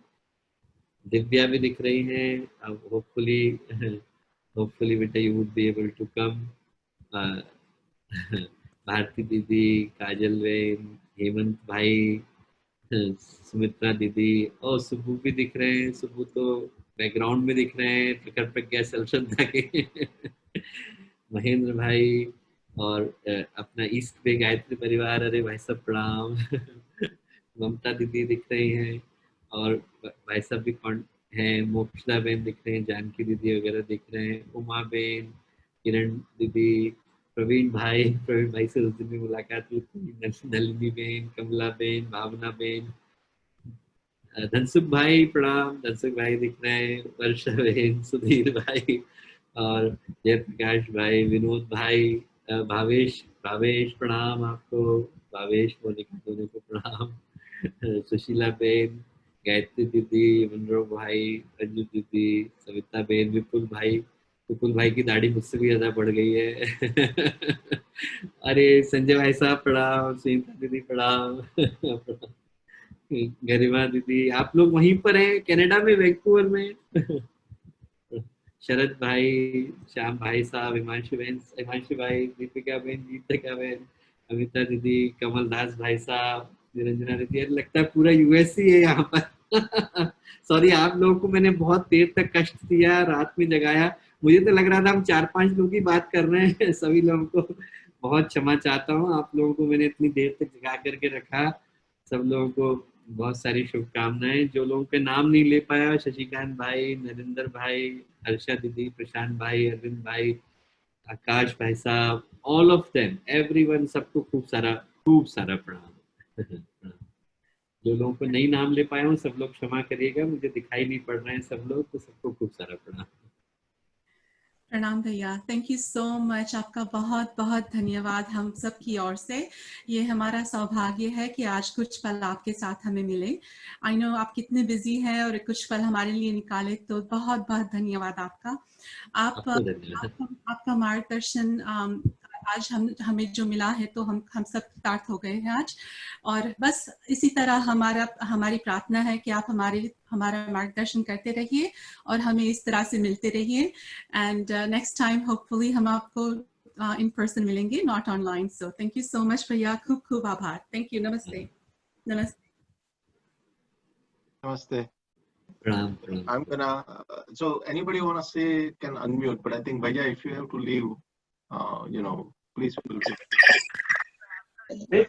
दिव्या भी दिख रही हैं। अब hopefully बेटा you would be able to come. Bharti दीदी, काजल बहन, हेमंत भाई, सुमित्रा दीदी और सुब्बू भी दिख रहे हैं। सुब्बू तो बैकग्राउंड में दिख रहे हैं प्रखर प्रज्ञा श्रद्धा के। महेंद्र भाई और अपना ईस्ट पे गायत्री परिवार, अरे भाई सब प्रणाम। ममता दीदी दिख रही हैं और भाई साहब भी हैं, मोक्षदा बहन दिख रहे हैं, जानकी दीदी वगैरह दिख रहे हैं, उमा बहन, किरण दीदी प्रवीण भाई से उस दिन भी मुलाकात हुई थी, नलिनी बेन, कमला बेन, भावना बेन, धनसुख भाई प्रणाम, धनसुख भाई दिख रहे हैं, वर्षा बेन, सुधीर भाई और जयप्रकाश भाई, विनोद भाई, भावेश भावेश प्रणाम आपको, भावेश मोनिका दोनों को प्रणाम, सुशीला बेन, गायत्री दीदी, मनोज भाई, रंजू दीदी, सविता बेन, विपुल भाई की दाढ़ी मुझसे भी ज्यादा बढ़ गई है। अरे संजय भाई साहब प्रणाम, सुनीता दीदी प्रणाम, गरिमा दीदी, आप लोग वहीं पर हैं कनाडा में, वैंकूवर में। शरद भाई, श्याम भाई साहब, हिमांशु भाई, दीपिका बहन, गीतिका बहन, अमिता दीदी, कमल दास भाई साहब, निरंजना दीदी, लगता है पूरा यूएस ही है यहाँ पर। सॉरी आप लोगों को मैंने बहुत देर तक कष्ट दिया, रात में जगाया, मुझे तो लग रहा था हम 4-5 लोग की बात कर रहे हैं। सभी लोगों को बहुत क्षमा चाहता हूँ, आप लोगों को मैंने इतनी देर तक जगा करके रखा। सब लोगों को बहुत सारी शुभकामनाएं। जो लोगों के नाम नहीं ले पाया, शशिकांत भाई, नरेंद्र भाई, हर्षा दीदी, प्रशांत भाई, अरविंद भाई, आकाश भाई साहब, ऑल ऑफ देम, एवरीवन, सबको खूब सारा प्रणाम। जो लोगों को नहीं नाम ले पाया हूँ, सब लोग क्षमा करिएगा, मुझे दिखाई नहीं पड़ रहे हैं सब लोग, तो सबको खूब सारा प्रणाम। प्रणाम भैया, थैंक यू सो मच, आपका बहुत बहुत धन्यवाद हम सब की ओर से। ये हमारा सौभाग्य है कि आज कुछ पल आपके साथ हमें मिले। आई नो आप कितने बिजी हैं और कुछ पल हमारे लिए निकाले, तो बहुत बहुत धन्यवाद आपका। आपका मार्गदर्शन आज हमें जो मिला है, तो हम सब कृतार्थ हो गए हैं आज। और बस इसी तरह हमारी प्रार्थना है कि आप हमारा मार्गदर्शन करते रहिए और हमें इस तरह से मिलते रहिए। एंड नेक्स्ट टाइम होपफुली हम आपको इन पर्सन मिलेंगे, not online. So thank you so much भैया, खूब खूब आभार। Thank you. नमस्ते। Namaste. Pranam. I'm gonna. So anybody wanna say can unmute, but I think Bhaiya, if you have to leave, please feel free. जय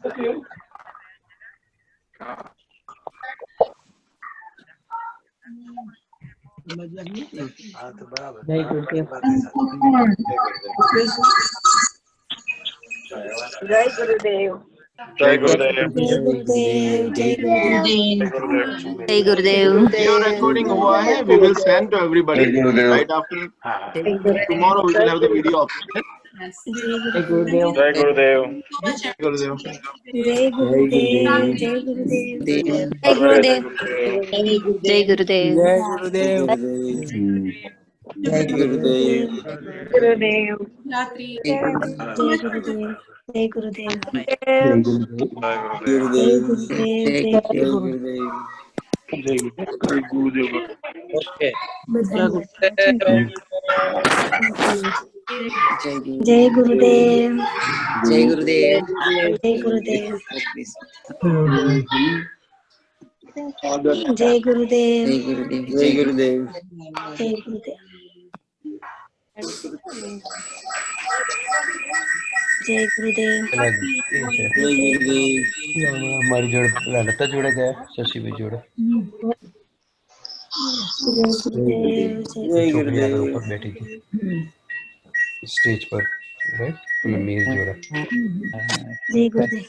गुरुदेव। Jai Gurudev. जय गुरुदेव। Video recording हुआ है. We will send to everybody right after. Tomorrow we will have the video option. जय गुरुदेव। Jai Gurudev. जय गुरुदेव। जय गुरुदेव। जय गुरुदेव। जय गुरुदेव। जय गुरुदेव। जय गुरुदेव। गुरुदेव। रात्रि। जय गुरुदेव। जय गुरुदेव। जय गुरुदेव। जय गुरुदेव। जय गुरुदेव। जय गुरुदेव। जय गुरुदेव। जय गुरुदेव। जय गुरुदेव। जय गुरुदेव। हमारी जोड़ लता जोड़ा गया, शशि भी जोड़ा। जय गुरुदेव। ऊपर बैठी थी स्टेज पर, राइट? मेल जोड़ा। जय गुरुदेव।